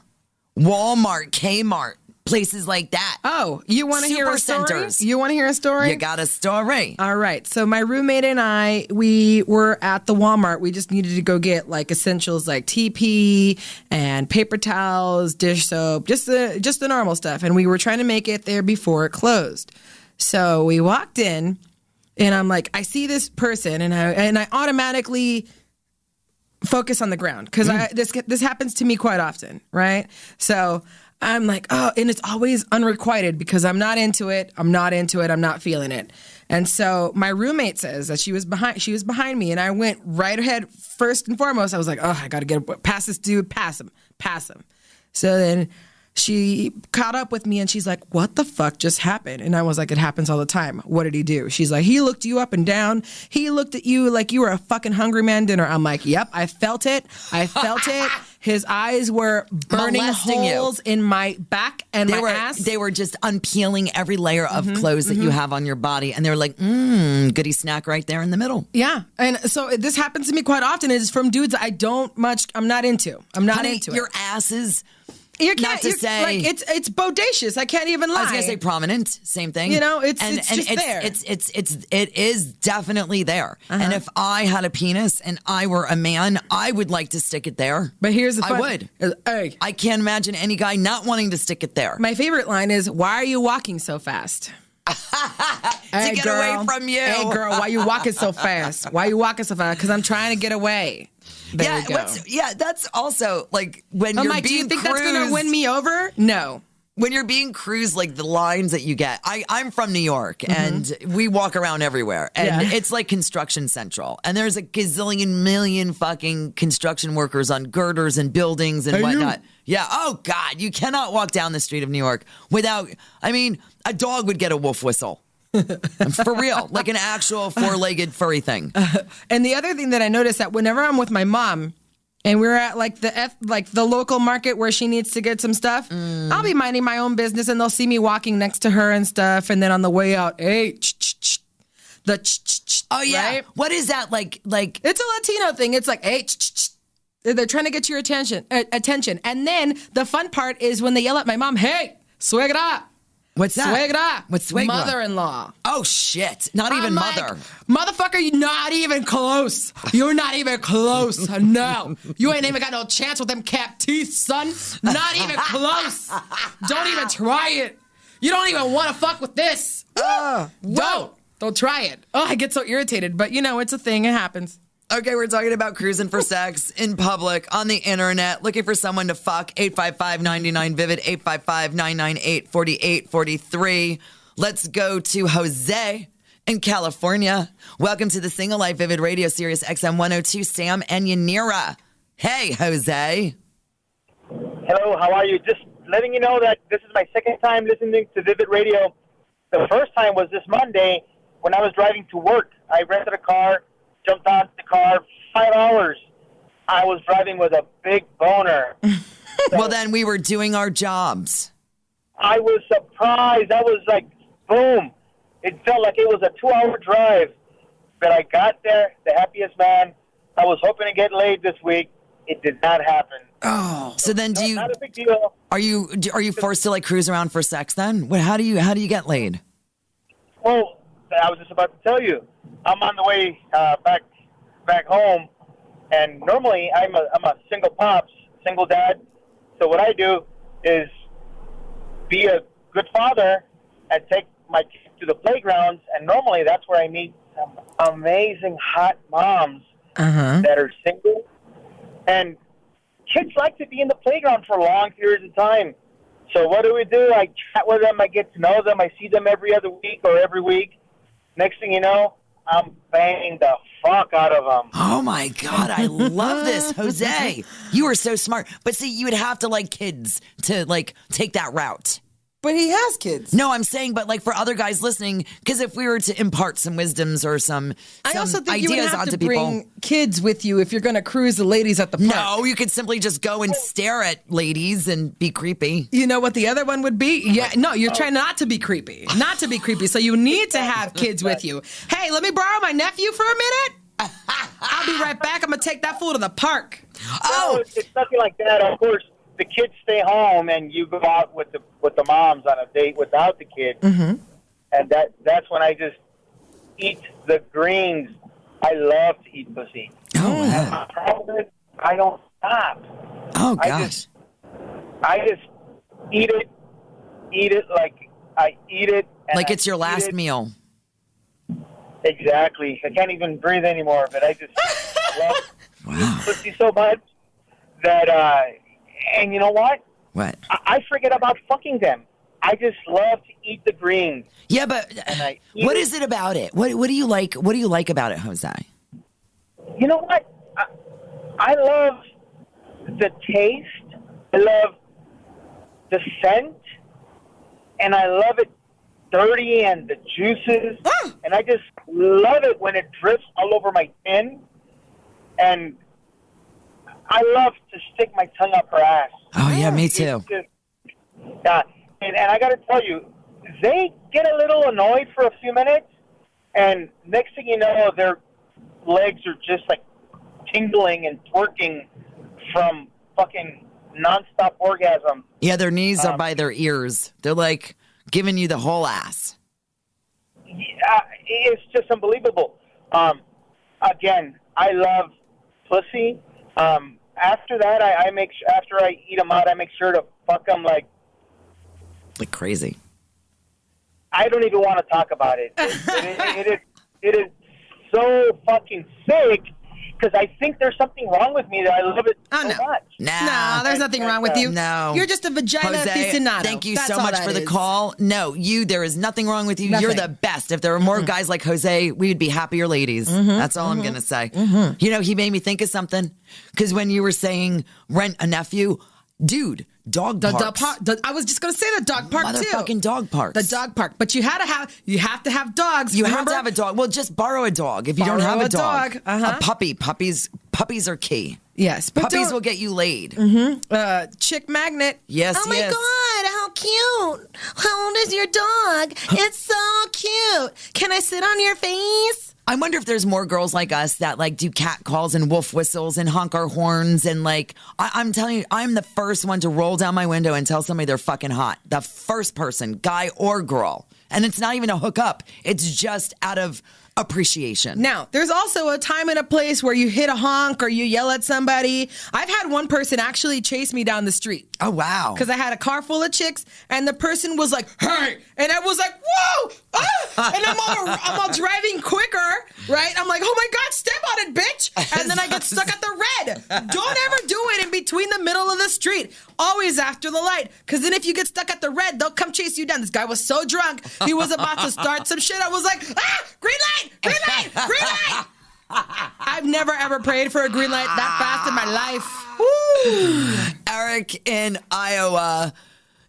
Speaker 2: Walmart, Kmart, places like that?
Speaker 3: Oh, you want to hear a story?
Speaker 2: Supercenters.
Speaker 3: You want to hear a story?
Speaker 2: You got a story.
Speaker 3: All right. So my roommate and I, we were at the Walmart. We just needed to go get like essentials like TP and paper towels, dish soap, just the normal stuff. And we were trying to make it there before it closed. So we walked in, and I'm like, I see this person, and I automatically focus on the ground because this happens to me quite often, right? So I'm like, oh, and it's always unrequited because I'm not into it. I'm not feeling it. And so my roommate says that she was behind me, and I went right ahead. First and foremost, I was like, oh, I got to get past this dude, pass him. So then she caught up with me, and she's like, what the fuck just happened? And I was like, it happens all the time. What did he do? She's like, he looked you up and down. He looked at you like you were a fucking Hungry Man dinner. I'm like, yep, I felt it. His eyes were burning
Speaker 2: Molesting
Speaker 3: holes in my back and my ass.
Speaker 2: They were just unpeeling every layer of clothes that you have on your body. And they were like, goody snack right there in the middle.
Speaker 3: Yeah. And so this happens to me quite often. It's from dudes I'm not into.
Speaker 2: Honey, your ass is...
Speaker 3: You can't,
Speaker 2: not to say,
Speaker 3: like, it's bodacious. I can't even lie.
Speaker 2: I was gonna say prominent, same thing.
Speaker 3: You know, it's just there.
Speaker 2: It is definitely there. And if I had a penis and I were a man, I would like to stick it there.
Speaker 3: But here's the fun.
Speaker 2: I would.
Speaker 3: Hey.
Speaker 2: I can't imagine any guy not wanting to stick it there.
Speaker 3: My favorite line is, "Why are you walking so fast?"
Speaker 2: To get away from you.
Speaker 3: Hey girl, why you walking so fast? Because I'm trying to get away. There we go.
Speaker 2: That's also like when
Speaker 3: I'm
Speaker 2: you're
Speaker 3: like,
Speaker 2: being
Speaker 3: do you think
Speaker 2: cruised,
Speaker 3: that's going to win me over? No.
Speaker 2: When you're being cruised, like the lines that you get. I'm from New York, and we walk around everywhere, and it's like construction central. And there's a gazillion million fucking construction workers on girders and buildings and whatnot. Yeah. Oh God, you cannot walk down the street of New York without. I mean, a dog would get a wolf whistle. For real, like an actual four-legged furry thing.
Speaker 3: And the other thing that I noticed that whenever I'm with my mom and we're at like the local market where she needs to get some stuff, I'll be minding my own business and they'll see me walking next to her and stuff. And then on the way out, hey,
Speaker 2: oh yeah,
Speaker 3: right?
Speaker 2: What is that like?
Speaker 3: It's a Latino thing. It's like, hey, they're trying to get your attention. And then the fun part is when they yell at my mom, hey, suegra.
Speaker 2: What's that?
Speaker 3: Suegra.
Speaker 2: What's suegra?
Speaker 3: Mother-in-law.
Speaker 2: Oh, shit. Not even mother.
Speaker 3: Motherfucker, you're not even close. You're not even close. No. You ain't even got no chance with them cap teeth, son. Not even close. Don't even try it. You don't even want to fuck with this. Don't try it. Oh, I get so irritated. But, it's a thing. It happens.
Speaker 2: Okay, we're talking about cruising for sex in public, on the internet, looking for someone to fuck. 855-99-VIVID, 855-998-4843. Let's go to Jose in California. Welcome to the Single Life Vivid Radio Sirius XM 102, Sam and Yanira. Hey, Jose.
Speaker 4: Hello, how are you? Just letting you know that this is my second time listening to Vivid Radio. The first time was this Monday when I was driving to work. I rented a car, jumped on the car, 5 hours. I was driving with a big boner.
Speaker 2: Well, then we were doing our jobs.
Speaker 4: I was surprised. I was like, boom. It felt like it was a 2-hour drive. But I got there, the happiest man. I was hoping to get laid this week. It did not happen.
Speaker 2: Oh, so then
Speaker 4: not a big deal.
Speaker 2: Are you forced to like cruise around for sex then? How do you get laid?
Speaker 4: Well, I was just about to tell you. I'm on the way back home, and normally I'm a single pops, single dad. So what I do is be a good father and take my kids to the playgrounds, and normally that's where I meet some amazing hot moms that are single. And
Speaker 7: kids like to be in the playground for long periods of time. So what do? I chat with them. I get to know them. I see them every other week or every week. Next thing you know, I'm banging the fuck out of them.
Speaker 2: Oh, my God. I love this, Jose. You are so smart. But see, you would have to like kids to like take that route.
Speaker 3: But he has kids.
Speaker 2: No, I'm saying, but like for other guys listening, because if we were to impart some wisdoms or some
Speaker 3: I also think
Speaker 2: ideas
Speaker 3: you would have
Speaker 2: onto
Speaker 3: to
Speaker 2: people,
Speaker 3: bring kids with you if you're going to cruise the ladies at the park.
Speaker 2: no, you could simply just go and stare at ladies and be creepy.
Speaker 3: You know what the other one would be? Yeah, no, you're trying not to be creepy. Not to be creepy. So you need to have kids with you. Hey, let me borrow my nephew for a minute. I'll be right back. I'm going to take that fool to the park.
Speaker 7: Oh, it's nothing like that. Of course, the kids stay home and you go out with the moms on a date without the kids.
Speaker 3: Mm-hmm.
Speaker 7: And that's when I just eat the greens. I love to eat pussy.
Speaker 2: Oh, wow.
Speaker 7: The problem is, I don't stop.
Speaker 2: Oh, gosh.
Speaker 7: I just eat it like I eat it. And
Speaker 2: Like
Speaker 7: I
Speaker 2: it's your
Speaker 7: eat
Speaker 2: last
Speaker 7: it.
Speaker 2: meal.
Speaker 7: Exactly. I can't even breathe anymore, but I just love
Speaker 2: Wow.
Speaker 7: pussy so much that, and you know what?
Speaker 2: What?
Speaker 7: I forget about fucking them. I just love to eat the greens.
Speaker 2: Yeah, but
Speaker 7: I eat
Speaker 2: what
Speaker 7: it.
Speaker 2: is it about it? What do you like? What do you like about it, Jose?
Speaker 7: You know what? I love the taste. I love the scent. And I love it dirty and the juices. And I just love it when it drips all over my chin. And I love to stick my tongue up her ass.
Speaker 2: Oh, yeah, me too.
Speaker 7: And I got to tell you, they get a little annoyed for a few minutes, and next thing you know, their legs are just like tingling and twerking from fucking nonstop orgasm.
Speaker 2: Yeah, their knees are by their ears. They're like giving you the whole ass.
Speaker 7: It's just unbelievable. Again, I love pussy. After that, after I eat them out, I make sure to fuck them like
Speaker 2: crazy.
Speaker 7: I don't even want to talk about it. It is so fucking sick because I think there's something wrong with me that I love it so much.
Speaker 3: No, there's nothing wrong with you.
Speaker 2: No.
Speaker 3: You're just a vagina
Speaker 2: Jose,
Speaker 3: aficionado.
Speaker 2: thank you
Speaker 3: That's
Speaker 2: so
Speaker 3: all
Speaker 2: much
Speaker 3: that
Speaker 2: for the
Speaker 3: is.
Speaker 2: call. No, there is nothing wrong with you.
Speaker 3: Nothing.
Speaker 2: You're the best. If there were more guys like Jose, we would be happier ladies. That's all I'm going to say. You know, he made me think of something because when you were saying rent a nephew, dude, dog parks.
Speaker 3: I was just going to say the dog park too.
Speaker 2: Motherfucking dog parks.
Speaker 3: The dog park. But you have to have dogs.
Speaker 2: You
Speaker 3: remember?
Speaker 2: have to have a dog. Well, just borrow a dog if you don't
Speaker 3: Borrow
Speaker 2: have a
Speaker 3: a
Speaker 2: dog.
Speaker 3: dog. Uh-huh.
Speaker 2: A puppy. Puppies are key.
Speaker 3: Yes, but
Speaker 2: Puppies will get you laid.
Speaker 3: chick magnet.
Speaker 2: Yes,
Speaker 3: Oh my
Speaker 2: yes.
Speaker 3: God, how cute. How old is your dog? It's so cute. Can I sit on your face?
Speaker 2: I wonder if there's more girls like us that like do cat calls and wolf whistles and honk our horns and like I'm telling you, I'm the first one to roll down my window and tell somebody they're fucking hot. The first person, guy or girl. And it's not even a hookup. It's just out of appreciation.
Speaker 3: Now, there's also a time and a place where you hit a honk or you yell at somebody. I've had one person actually chase me down the street.
Speaker 2: Oh, wow.
Speaker 3: Because I had a car full of chicks, and the person was like, "Hey!" And I was like, "Whoa!" Ah! And I'm all driving quicker, right? I'm like, "Oh my God, step on it, bitch!" And then I get stuck at the red. Don't ever do it in between the middle of the street. Always after the light. Because then if you get stuck at the red, they'll come chase you down. This guy was so drunk, he was about to start some shit. I was like, green light! Green light! Green light! I've never ever prayed for a green light that fast in my life. Woo.
Speaker 2: Eric in Iowa,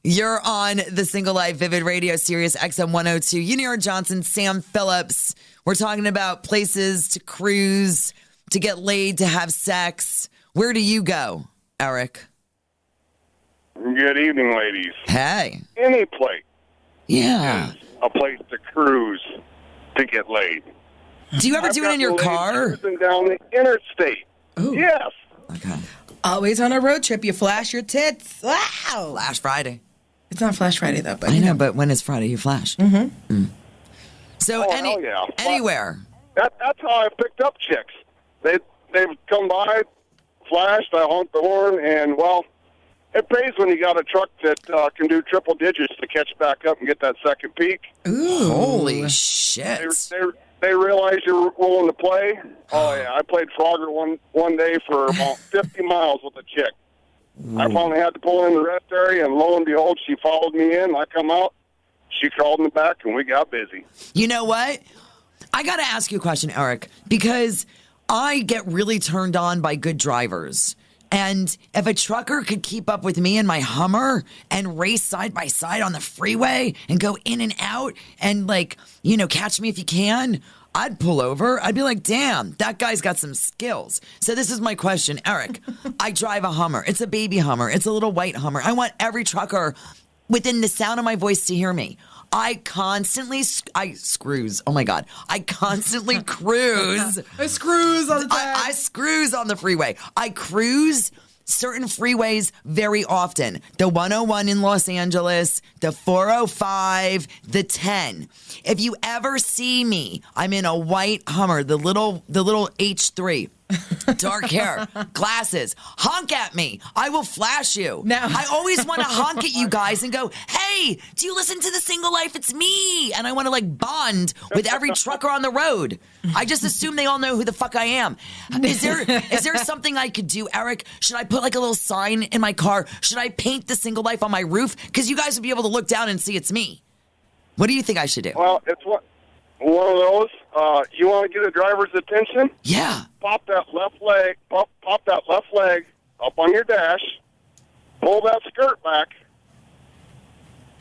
Speaker 2: you're on the Single Life Vivid Radio Sirius XM 102. Yanira Johnson, Sam Phillips. We're talking about places to cruise, to get laid, to have sex. Where do you go, Eric?
Speaker 8: Good evening, ladies.
Speaker 2: Hey.
Speaker 8: Any place
Speaker 2: Yeah.
Speaker 8: is a place to cruise to get laid.
Speaker 2: Do you ever do it in your car?
Speaker 8: Cruising down the interstate.
Speaker 3: Ooh.
Speaker 8: Yes.
Speaker 2: Okay.
Speaker 3: Always on a road trip, you flash your tits. Wow.
Speaker 2: Flash Friday.
Speaker 3: It's not Flash Friday, though. But
Speaker 2: I know, but when is Friday? You flash. Mm-hmm. So
Speaker 8: hell yeah.
Speaker 2: anywhere.
Speaker 8: That's how I picked up chicks. They've come by, flashed, I honked the horn, and, well, it pays when you got a truck that can do triple digits to catch back up and get that second peak.
Speaker 3: Ooh.
Speaker 2: Holy shit.
Speaker 8: They realize you're willing to play. Oh, yeah. I played Frogger one day for about 50 miles with a chick. I finally had to pull in the rest area, and lo and behold, she followed me in. I come out. She crawled in the back, and we got busy.
Speaker 2: You know what? I got to ask you a question, Eric, because I get really turned on by good drivers. And if a trucker could keep up with me in my Hummer and race side by side on the freeway and go in and out and, like, you know, catch me if you can, I'd pull over. I'd be like, damn, that guy's got some skills. So this is my question, Eric. I drive a Hummer. It's a baby Hummer. It's a little white Hummer. I want every trucker within the sound of my voice to hear me. I constantly cruise. Oh my God. I constantly cruise.
Speaker 3: I screws all the time.
Speaker 2: I screws on the freeway. I cruise certain freeways very often. The 101 in Los Angeles, the 405, the 10. If you ever see me, I'm in a white Hummer, the little H3. Dark hair, glasses, honk at me. I will flash you.
Speaker 3: Now,
Speaker 2: I always want to honk at you guys and go, hey, do you listen to The Single Life? It's me. And I want to like bond with every trucker on the road. I just assume they all know who the fuck I am. Is there something I could do, Eric? Should I put like a little sign in my car? Should I paint The Single Life on my roof? Because you guys would be able to look down and see it's me. What do you think I should do?
Speaker 8: Well, it's one of those. You want to get a driver's attention?
Speaker 2: Yeah.
Speaker 8: Pop that left leg up on your dash, pull that skirt back,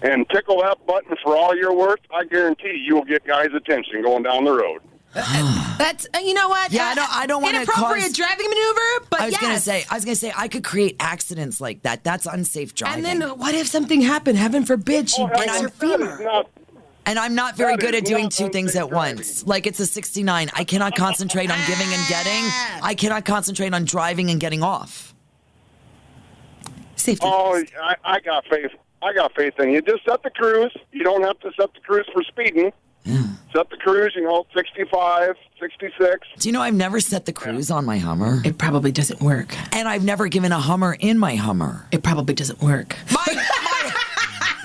Speaker 8: and tickle that button for all you're worth. I guarantee you will get guys' attention going down the road.
Speaker 3: That's you know what?
Speaker 2: Yeah, I don't want to
Speaker 3: inappropriate driving maneuver. But
Speaker 2: I was gonna say I could create accidents like that. That's unsafe driving.
Speaker 3: And then what if something happened? Heaven forbid, she breaks her femur.
Speaker 2: And I'm not very good at doing two things at once. Like it's a 69. I cannot concentrate on giving and getting. I cannot concentrate on driving and getting off.
Speaker 3: Safety.
Speaker 8: Oh, I got faith. I got faith in you. Just set the cruise. You don't have to set the cruise for speeding.
Speaker 2: Yeah.
Speaker 8: Set the cruise, 65, 66.
Speaker 2: Do you know I've never set the cruise on my Hummer?
Speaker 3: It probably doesn't work.
Speaker 2: And I've never given a Hummer in my Hummer.
Speaker 3: It probably doesn't work.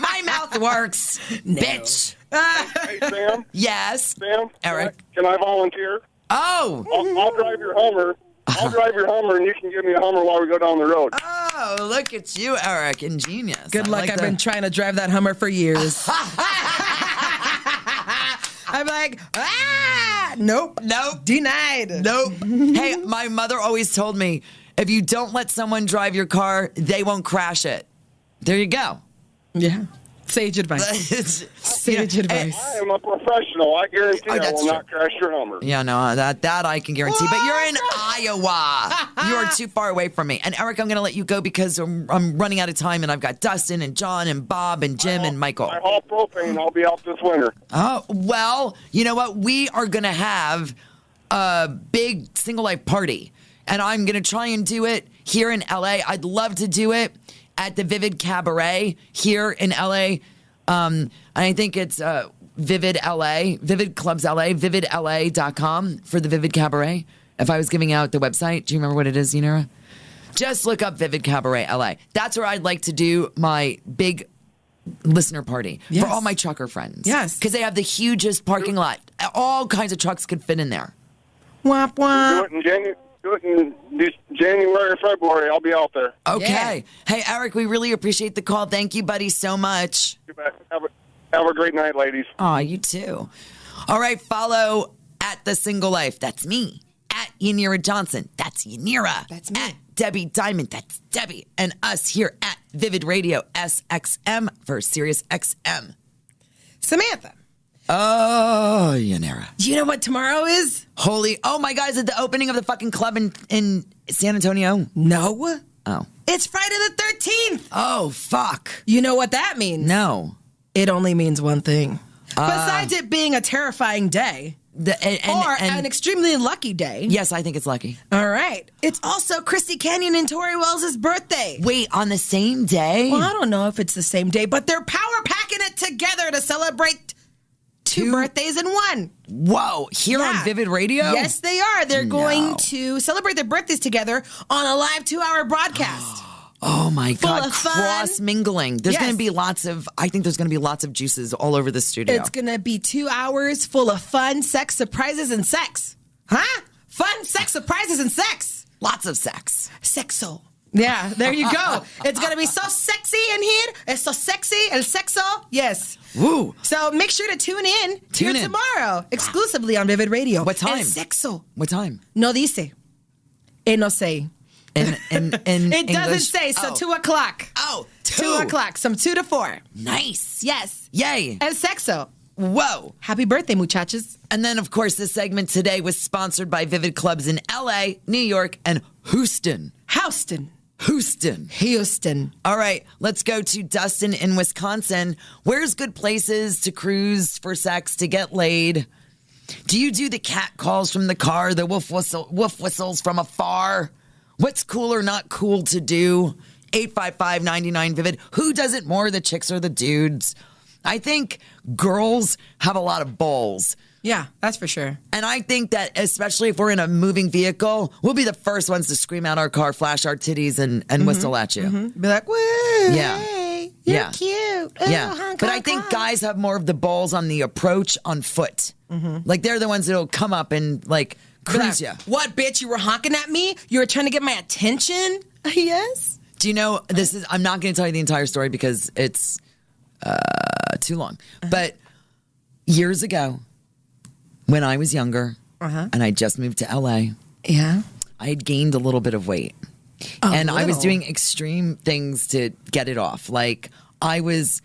Speaker 2: My mouth works, bitch.
Speaker 8: Hey, Sam?
Speaker 2: Yes.
Speaker 8: Sam?
Speaker 2: Eric?
Speaker 8: Can I volunteer?
Speaker 2: Oh.
Speaker 8: I'll drive your Hummer. I'll drive your Hummer, and you can give me a Hummer while we go down the road.
Speaker 2: Oh, look at you, Eric. Ingenious.
Speaker 3: Good luck. I've been trying to drive that Hummer for years. I'm like, nope, denied.
Speaker 2: Nope. Hey, my mother always told me, if you don't let someone drive your car, they won't crash it. There you go.
Speaker 3: Yeah. Sage advice. Sage advice.
Speaker 8: I am a professional. I guarantee I will not crash your Hummer.
Speaker 2: Yeah, no, that I can guarantee. But you're in Iowa. You are too far away from me. And Eric, I'm going to let you go because I'm running out of time, and I've got Dustin and John and Bob and Jim and Michael.
Speaker 8: I haul propane. I'll be out this winter.
Speaker 2: Oh, well, you know what? We are going to have a big Single Life party, and I'm going to try and do it here in L.A. I'd love to do it at the Vivid Cabaret here in LA. I think it's Vivid LA, Vivid Clubs LA, vividla.com for the Vivid Cabaret. If I was giving out the website, do you remember what it is, Yanira? Just look up Vivid Cabaret LA. That's where I'd like to do my big listener party for all my trucker friends.
Speaker 3: Yes.
Speaker 2: Because they have the hugest parking lot. All kinds of trucks could fit in there.
Speaker 3: Womp womp.
Speaker 8: Do it in January or February. I'll be out there.
Speaker 2: Okay. Yeah. Hey, Eric, we really appreciate the call. Thank you, buddy, so much.
Speaker 8: Have a great night, ladies.
Speaker 2: Oh, you too. All right, follow at The Single Life. That's me. At Yanira Johnson. That's Yanira.
Speaker 3: That's me.
Speaker 2: At Debbie Diamond. That's Debbie. And us here at Vivid Radio SXM for Sirius XM.
Speaker 3: Samantha.
Speaker 2: Oh, Yanira.
Speaker 3: Do you know what tomorrow is?
Speaker 2: Oh my God, is it the opening of the fucking club in San Antonio?
Speaker 3: No.
Speaker 2: Oh.
Speaker 3: It's Friday the 13th.
Speaker 2: Oh, fuck.
Speaker 3: You know what that means?
Speaker 2: No.
Speaker 3: It only means one thing. Besides it being a terrifying day. Or an extremely lucky day.
Speaker 2: Yes, I think it's lucky.
Speaker 3: All right. It's also Christy Canyon and Tori Wells' birthday.
Speaker 2: Wait, on the same day?
Speaker 3: Well, I don't know if it's the same day, but they're power packing it together to celebrate two birthdays in one.
Speaker 2: Whoa, here on Vivid Radio?
Speaker 3: Yes, they are. They're going to celebrate their birthdays together on a live 2-hour broadcast.
Speaker 2: Oh my God,
Speaker 3: fun.
Speaker 2: cross mingling. There's going to be I think there's going to be lots of juices all over the studio.
Speaker 3: It's going to be 2 hours full of fun, sex, surprises, and sex. Huh? Fun, sex, surprises, and sex.
Speaker 2: Lots of sex.
Speaker 3: Sexo. Yeah, there you go. It's going to be so sexy in here. It's so sexy. El sexo. Yes.
Speaker 2: Woo.
Speaker 3: So make sure to tune in
Speaker 2: Tune in.
Speaker 3: tomorrow exclusively on Vivid Radio.
Speaker 2: What time?
Speaker 3: El sexo.
Speaker 2: What time?
Speaker 3: No dice. No say.
Speaker 2: In
Speaker 3: It doesn't
Speaker 2: English?
Speaker 3: say. So
Speaker 2: Oh.
Speaker 3: 2 o'clock.
Speaker 2: Oh,
Speaker 3: 2 o'clock. Some 2 to 4.
Speaker 2: Nice.
Speaker 3: Yes.
Speaker 2: Yay.
Speaker 3: El sexo.
Speaker 2: Whoa.
Speaker 3: Happy birthday, muchachos.
Speaker 2: And then, of course, this segment today was sponsored by Vivid Clubs in LA, New York, and Houston.
Speaker 3: Houston.
Speaker 2: Houston. All right, let's go to Dustin in Wisconsin. Where's good places to cruise for sex, to get laid? Do you do the cat calls from the car, the woof whistles from afar? What's cool or not cool to do? 855-99-VIVID. Who does it more, the chicks or the dudes? I think girls have a lot of balls.
Speaker 3: Yeah, that's for sure.
Speaker 2: And I think that especially if we're in a moving vehicle, we'll be the first ones to scream out our car, flash our titties, and whistle at you.
Speaker 3: Be like, woo,
Speaker 2: Yeah.
Speaker 3: hey, you're
Speaker 2: Yeah.
Speaker 3: cute. Oh,
Speaker 2: Yeah.
Speaker 3: honk,
Speaker 2: But I
Speaker 3: honk,
Speaker 2: think
Speaker 3: honk.
Speaker 2: guys have more of the balls on the approach on foot. Like they're the ones that'll come up and like
Speaker 3: Be like,
Speaker 2: cruise you.
Speaker 3: what, bitch? You were honking at me? You were trying to get my attention? Yes.
Speaker 2: Do you know this is? I'm not going to tell you the entire story because it's too long. But years ago, when I was younger, and I just moved to LA,
Speaker 3: Yeah.
Speaker 2: I had gained a little bit of weight, and I was doing extreme things to get it off. Like I was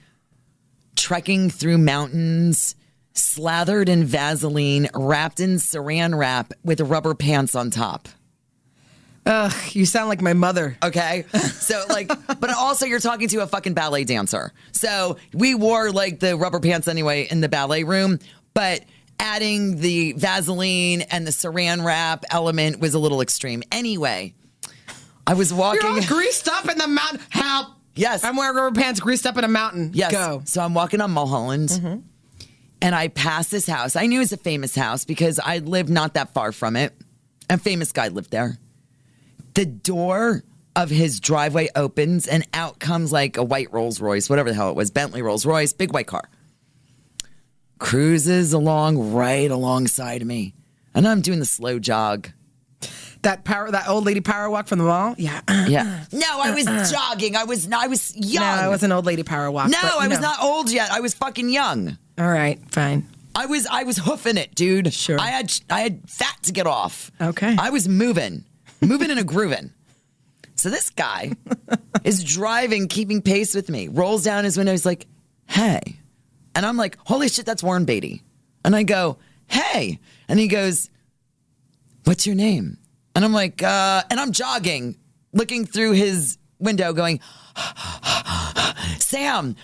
Speaker 2: trekking through mountains, slathered in Vaseline, wrapped in Saran wrap with rubber pants on top.
Speaker 3: Ugh, you sound like my mother.
Speaker 2: Okay. So like, but also you're talking to a fucking ballet dancer. So we wore like the rubber pants anyway in the ballet room, but adding the Vaseline and the Saran wrap element was a little extreme. Anyway, I was walking.
Speaker 3: You're all greased up in the mountain. Help.
Speaker 2: Yes.
Speaker 3: I'm wearing rubber pants greased up in a mountain.
Speaker 2: Yes.
Speaker 3: Go.
Speaker 2: So I'm walking on Mulholland and I passed this house. I knew it was a famous house because I lived not that far from it. A famous guy lived there. The door of his driveway opens and out comes like a white Rolls Royce, whatever the hell it was, Bentley Rolls Royce, big white car. Cruises along right alongside of me. And I'm doing the slow jog.
Speaker 3: That old lady power walk from the mall? Yeah.
Speaker 2: Yeah. No, I was jogging. I was young.
Speaker 3: No, it was an old lady power walk.
Speaker 2: No,
Speaker 3: but,
Speaker 2: I was not old yet. I was fucking young.
Speaker 3: All right, fine.
Speaker 2: I was hoofing it, dude.
Speaker 3: Sure.
Speaker 2: I had fat to get off.
Speaker 3: Okay.
Speaker 2: I was moving and a grooving. So this guy is driving, keeping pace with me, rolls down his window. He's like, hey. And I'm like, holy shit, that's Warren Beatty. And I go, hey. And he goes, what's your name? And I'm like, and I'm jogging, looking through his window going, Sam.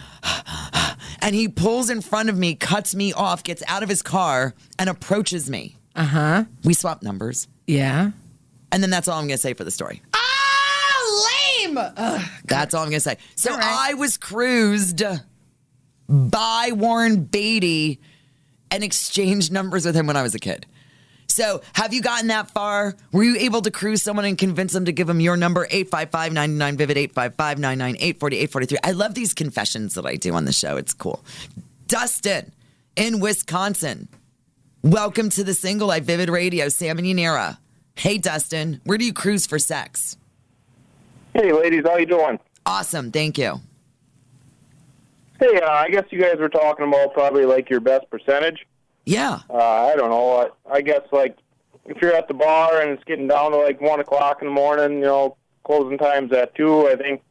Speaker 2: And he pulls in front of me, cuts me off, gets out of his car, and approaches me.
Speaker 3: Uh-huh.
Speaker 2: We swap numbers.
Speaker 3: Yeah.
Speaker 2: And then that's all I'm going to say for the story.
Speaker 3: Ah, lame.
Speaker 2: That's all I'm going to say. So
Speaker 3: All right.
Speaker 2: I was cruised by Warren Beatty and exchanged numbers with him when I was a kid. So have you gotten that far? Were you able to cruise someone and convince them to give them your number? 855-99-VIVID, 855-998-4843. I love these confessions that I do on the show. It's cool. Dustin in Wisconsin. Welcome to the Single Life Vivid Radio, Sam and Yanira. Hey, Dustin, where do you cruise for sex?
Speaker 7: Hey, ladies, how you doing?
Speaker 2: Awesome, thank you.
Speaker 7: Hey, I guess you guys were talking about probably like your best percentage.
Speaker 2: Yeah.
Speaker 7: I don't know. I guess like if you're at the bar and it's getting down to like 1 o'clock in the morning, you know, closing time's at 2. I think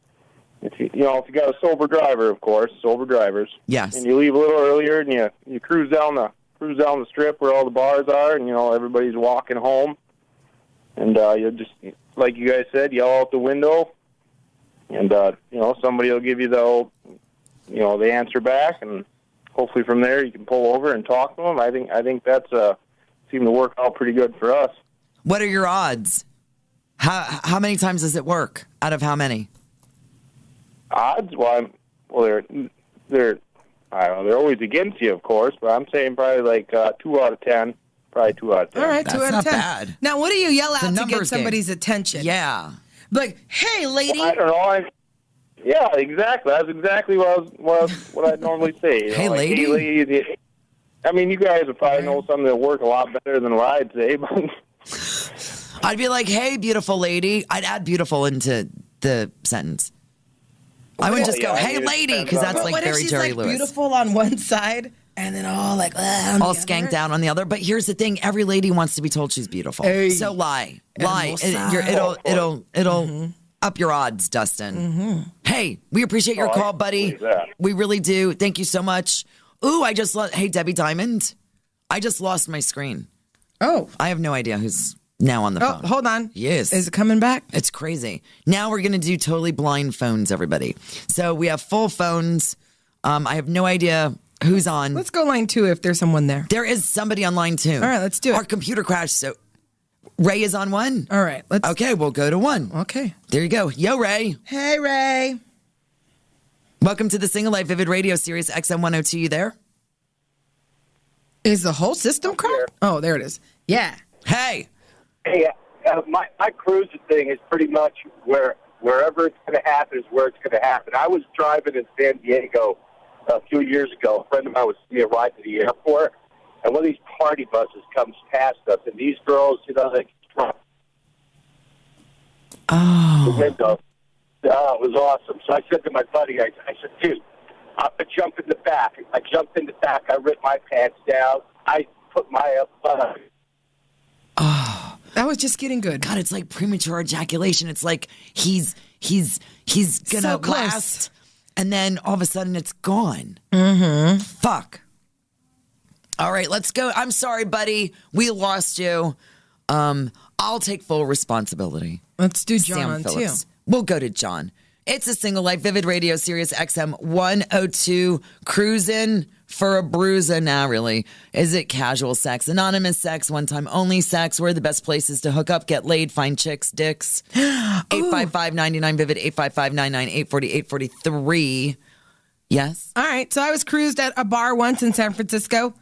Speaker 7: if you got a sober driver, of course, sober drivers.
Speaker 2: Yes.
Speaker 7: And you leave a little earlier and you cruise down the strip where all the bars are, and everybody's walking home, and you just, like you guys said, yell out the window, and somebody will give you the answer back, and hopefully from there you can pull over and talk to them. I think that's seemed to work out pretty good for us.
Speaker 2: What are your odds? How many times does it work? Out of how many?
Speaker 7: Odds? Well, they're I don't know. They're always against you, of course, but I'm saying probably like 2 out of 10. Probably 2 out of 10.
Speaker 3: All right,
Speaker 2: That's
Speaker 3: 2 out of
Speaker 2: not
Speaker 3: 10.
Speaker 2: bad.
Speaker 3: Now, what do you yell
Speaker 2: It's a
Speaker 3: out to get
Speaker 2: numbers
Speaker 3: somebody's attention?
Speaker 2: Yeah.
Speaker 3: Like, hey, lady.
Speaker 7: Well, I don't know. Yeah, exactly. That's exactly what I'd normally say.
Speaker 2: Hey,
Speaker 7: like,
Speaker 2: lady.
Speaker 7: Hey, lady. I mean, you guys would probably know something that work a lot better than what I'd say. But
Speaker 2: I'd be like, hey, beautiful lady. I'd add beautiful into the sentence. I would just go, "Hey, lady," because that's like
Speaker 3: what
Speaker 2: very
Speaker 3: if she's
Speaker 2: Jerry
Speaker 3: like
Speaker 2: Lewis.
Speaker 3: beautiful on one side and then all like on
Speaker 2: All
Speaker 3: the
Speaker 2: skanked
Speaker 3: other?
Speaker 2: out on the other. But here's the thing: every lady wants to be told she's beautiful.
Speaker 3: Hey.
Speaker 2: So lie.
Speaker 3: Hermosa.
Speaker 2: It'll up your odds, Dustin. Hey, we appreciate your call, buddy.
Speaker 8: believe that.
Speaker 2: We really do. Thank you so much. Ooh, I just lost. Hey, Debbie Diamond, I just lost my screen.
Speaker 3: Oh,
Speaker 2: I have no idea who's now on the phone.
Speaker 3: hold on.
Speaker 2: Yes.
Speaker 3: Is it coming back?
Speaker 2: It's crazy. Now we're going to do totally blind phones, everybody. So we have full phones. I have no idea who's on.
Speaker 3: Let's go line 2 if there's someone there.
Speaker 2: There is somebody on line 2.
Speaker 3: All right, let's do it.
Speaker 2: Our computer crashed, so Ray is on 1.
Speaker 3: All right, let's.
Speaker 2: Okay, we'll go to 1.
Speaker 3: Okay.
Speaker 2: There you go. Yo, Ray.
Speaker 3: Hey, Ray.
Speaker 2: Welcome to the Single Life Vivid Radio Series XM102. You there?
Speaker 3: Is the whole system cracked? Oh, there it is. Yeah.
Speaker 2: Hey.
Speaker 7: Hey, my cruising thing is pretty much wherever it's going to happen is where it's going to happen. I was driving in San Diego a few years ago. A friend of mine was giving me a ride to the airport, and one of these party buses comes past us, and these girls, they the window. Oh, it was awesome. So I said to my buddy, I said, dude, I'm going to jump in the back. I jumped in the back. I ripped my pants down. I put my
Speaker 3: That was just getting good.
Speaker 2: God, it's like premature ejaculation. It's like he's gonna
Speaker 3: So close.
Speaker 2: last, and then all of a sudden it's gone. Mm-hmm. Fuck. All right, let's go. I'm sorry, buddy. We lost you. I'll take full responsibility.
Speaker 3: Let's do John
Speaker 2: Sam
Speaker 3: on
Speaker 2: Phillips.
Speaker 3: 2.
Speaker 2: We'll go to John. It's a Single Life Vivid Radio Sirius XM 102. Cruising for a bruiser. Now, really. Is it casual sex, anonymous sex, one-time only sex? Where are the best places to hook up, get laid, find chicks, dicks? 855-99-VIVID, 855-998-40-843. Yes?
Speaker 3: All right. So I was cruised at a bar once in San Francisco,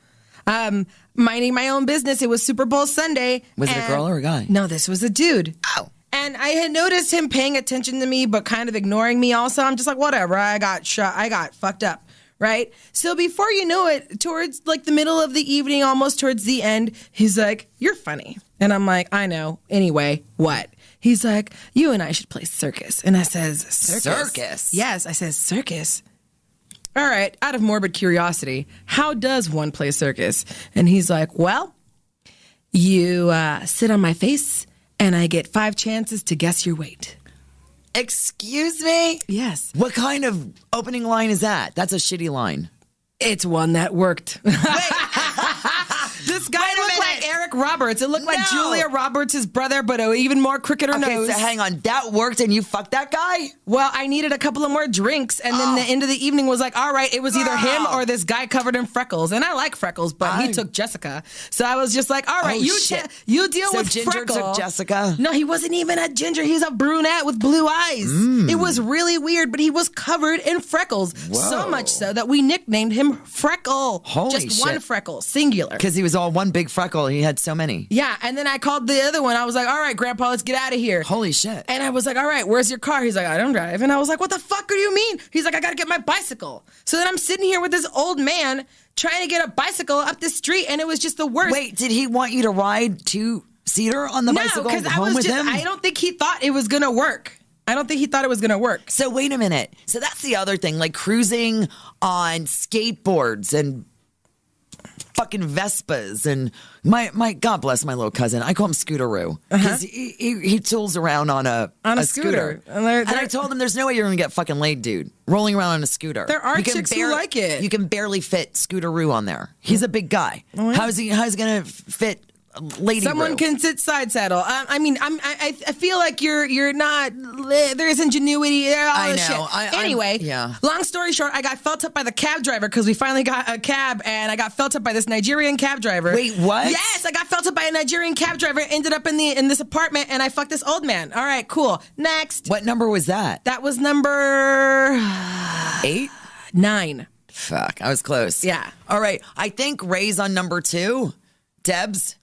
Speaker 3: minding my own business. It was Super Bowl Sunday.
Speaker 2: Was it a girl or a guy?
Speaker 3: No, this was a dude.
Speaker 2: Oh.
Speaker 3: And I had noticed him paying attention to me, but kind of ignoring me also. I'm just like, whatever. I got fucked up. Right? So before you know it, towards like the middle of the evening, almost towards the end, he's like, "You're funny." And I'm like, "I know. Anyway, what?" He's like, "You and I should play circus." And I says, "Circus?"
Speaker 2: Circus?
Speaker 3: Yes, I says, "Circus." All right, out of morbid curiosity, how does one play circus? And he's like, "Well, you sit on my face and I get 5 chances to guess your weight."
Speaker 2: Excuse me?
Speaker 3: Yes.
Speaker 2: What kind of opening line is that? That's a shitty line.
Speaker 3: It's one that worked. This guy looked like Eric Roberts. It looked like
Speaker 2: No.
Speaker 3: Julia Roberts' brother, but an even more crookeder
Speaker 2: Okay,
Speaker 3: nose.
Speaker 2: so hang on. That worked and you fucked that guy?
Speaker 3: Well, I needed a couple of more drinks, and then the end of the evening was like, all right, it was either him or this guy covered in freckles. And I like freckles, but he took Jessica. So I was just like, all right,
Speaker 2: Oh, shit.
Speaker 3: you deal
Speaker 2: So
Speaker 3: with
Speaker 2: Ginger
Speaker 3: freckle.
Speaker 2: took Jessica?
Speaker 3: No, he wasn't even a ginger. He's a brunette with blue eyes. It was really weird, but he was covered in freckles. So
Speaker 2: Whoa.
Speaker 3: much so that we nicknamed him Freckle.
Speaker 2: Holy
Speaker 3: Just one
Speaker 2: shit.
Speaker 3: freckle, singular.
Speaker 2: Because he was all one big freckle. He had so many.
Speaker 3: Yeah, and then I called the other one. I was like, all right, Grandpa, let's get out of here.
Speaker 2: Holy shit.
Speaker 3: And I was like, all right, where's your car? He's like, I don't drive. And I was like, what the fuck do you mean? He's like, I got to get my bicycle. So then I'm sitting here with this old man trying to get a bicycle up the street, and it was just the worst.
Speaker 2: Wait, did he want you to ride two-seater on the
Speaker 3: no,
Speaker 2: bicycle
Speaker 3: because I
Speaker 2: home
Speaker 3: was
Speaker 2: with
Speaker 3: just,
Speaker 2: him?
Speaker 3: I don't think he thought it was going to work. I don't think he thought it was going to work.
Speaker 2: So wait a minute. So that's the other thing, like cruising on skateboards and fucking Vespas and my God bless my little cousin. I call him Scooteroo because he tools around on a
Speaker 3: scooter.
Speaker 2: And I told him there's no way you're gonna get fucking laid, dude. Rolling around on a scooter.
Speaker 3: There are chicks who like it.
Speaker 2: You can barely fit Scooteroo on there. He's a big guy.
Speaker 3: Oh, yeah.
Speaker 2: How's he gonna fit Lady
Speaker 3: Someone
Speaker 2: Roo?
Speaker 3: can sit side saddle. I mean, I feel like you're not. There's ingenuity. All
Speaker 2: I
Speaker 3: this
Speaker 2: know.
Speaker 3: Shit. Anyway,
Speaker 2: yeah.
Speaker 3: Long story short, I got felt up by the cab driver because we finally got a cab, and I got felt up by this Nigerian cab driver.
Speaker 2: Wait, what?
Speaker 3: Yes, I got felt up by a Nigerian cab driver. Ended up in this apartment, and I fucked this old man. All right, cool. Next.
Speaker 2: What number was that?
Speaker 3: That was number
Speaker 2: 8?
Speaker 3: 9.
Speaker 2: Fuck, I was close.
Speaker 3: Yeah.
Speaker 2: All right. I think Ray's on number 2. Debs.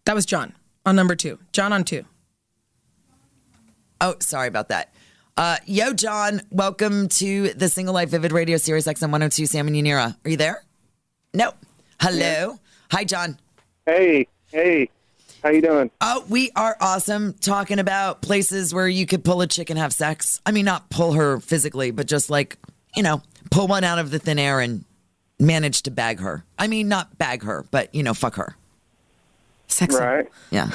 Speaker 3: That was John on number 2. John on 2.
Speaker 2: Oh, sorry about that. Yo, John, welcome to the Single Life Vivid Radio Series XM 102, Sam and Yanira. Are you there? No. Hello. Hi, John.
Speaker 8: Hey. How you doing?
Speaker 2: Oh, we are awesome. Talking about places where you could pull a chick and have sex. I mean, not pull her physically, but just like, pull one out of the thin air and manage to bag her. I mean, not bag her, but, fuck her.
Speaker 3: Sexy.
Speaker 8: Right.
Speaker 2: Yeah.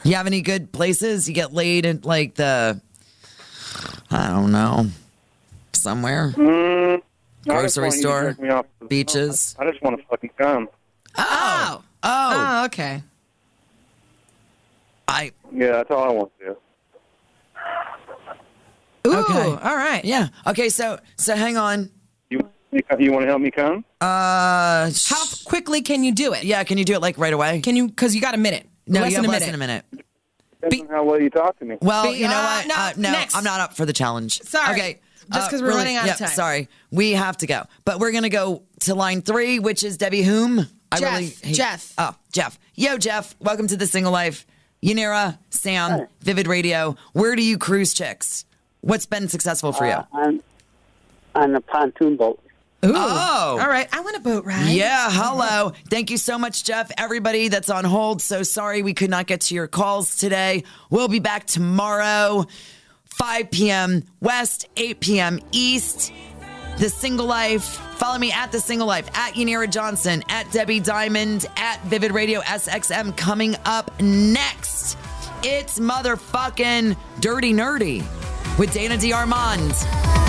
Speaker 2: You have any good places? You get laid at like I don't know, somewhere? Grocery store? Beaches?
Speaker 8: I just want to fucking come.
Speaker 2: Oh.
Speaker 3: Oh, okay.
Speaker 8: Yeah, that's all I want to do.
Speaker 3: Ooh,
Speaker 2: Okay.
Speaker 3: all right.
Speaker 2: Yeah. Okay, so hang on.
Speaker 8: You want to help me come?
Speaker 3: How quickly can you do it?
Speaker 2: Yeah, can you do it like right away?
Speaker 3: Can you? Because you got a minute.
Speaker 2: No,
Speaker 3: less
Speaker 2: you have
Speaker 3: than
Speaker 2: less than a minute.
Speaker 8: Depends on how well you talk to me.
Speaker 2: Well, you know what?
Speaker 3: no,
Speaker 2: No,
Speaker 3: next.
Speaker 2: I'm not up for the challenge.
Speaker 3: Sorry.
Speaker 2: Okay.
Speaker 3: Just 'cause we're running out of time.
Speaker 2: Sorry. We have to go. But we're going to go to line 3, which is Debbie whom?
Speaker 3: Jeff.
Speaker 2: Oh, Jeff. Yo, Jeff. Welcome to The Single Life. Yanira, Sam, Vivid Radio. Where do you cruise chicks? What's been successful for you?
Speaker 9: On a pontoon boat.
Speaker 3: Ooh.
Speaker 2: Oh.
Speaker 3: All right. I want a boat ride.
Speaker 2: Yeah, hello. Thank you so much, Jeff. Everybody that's on hold, so sorry we could not get to your calls today. We'll be back tomorrow, 5 p.m. West, 8 p.m. East. The Single Life. Follow me at The Single Life, at Yanira Johnson, at Debbie Diamond, at Vivid Radio SXM. Coming up next, it's motherfucking Dirty Nerdy with Dana DiArmond.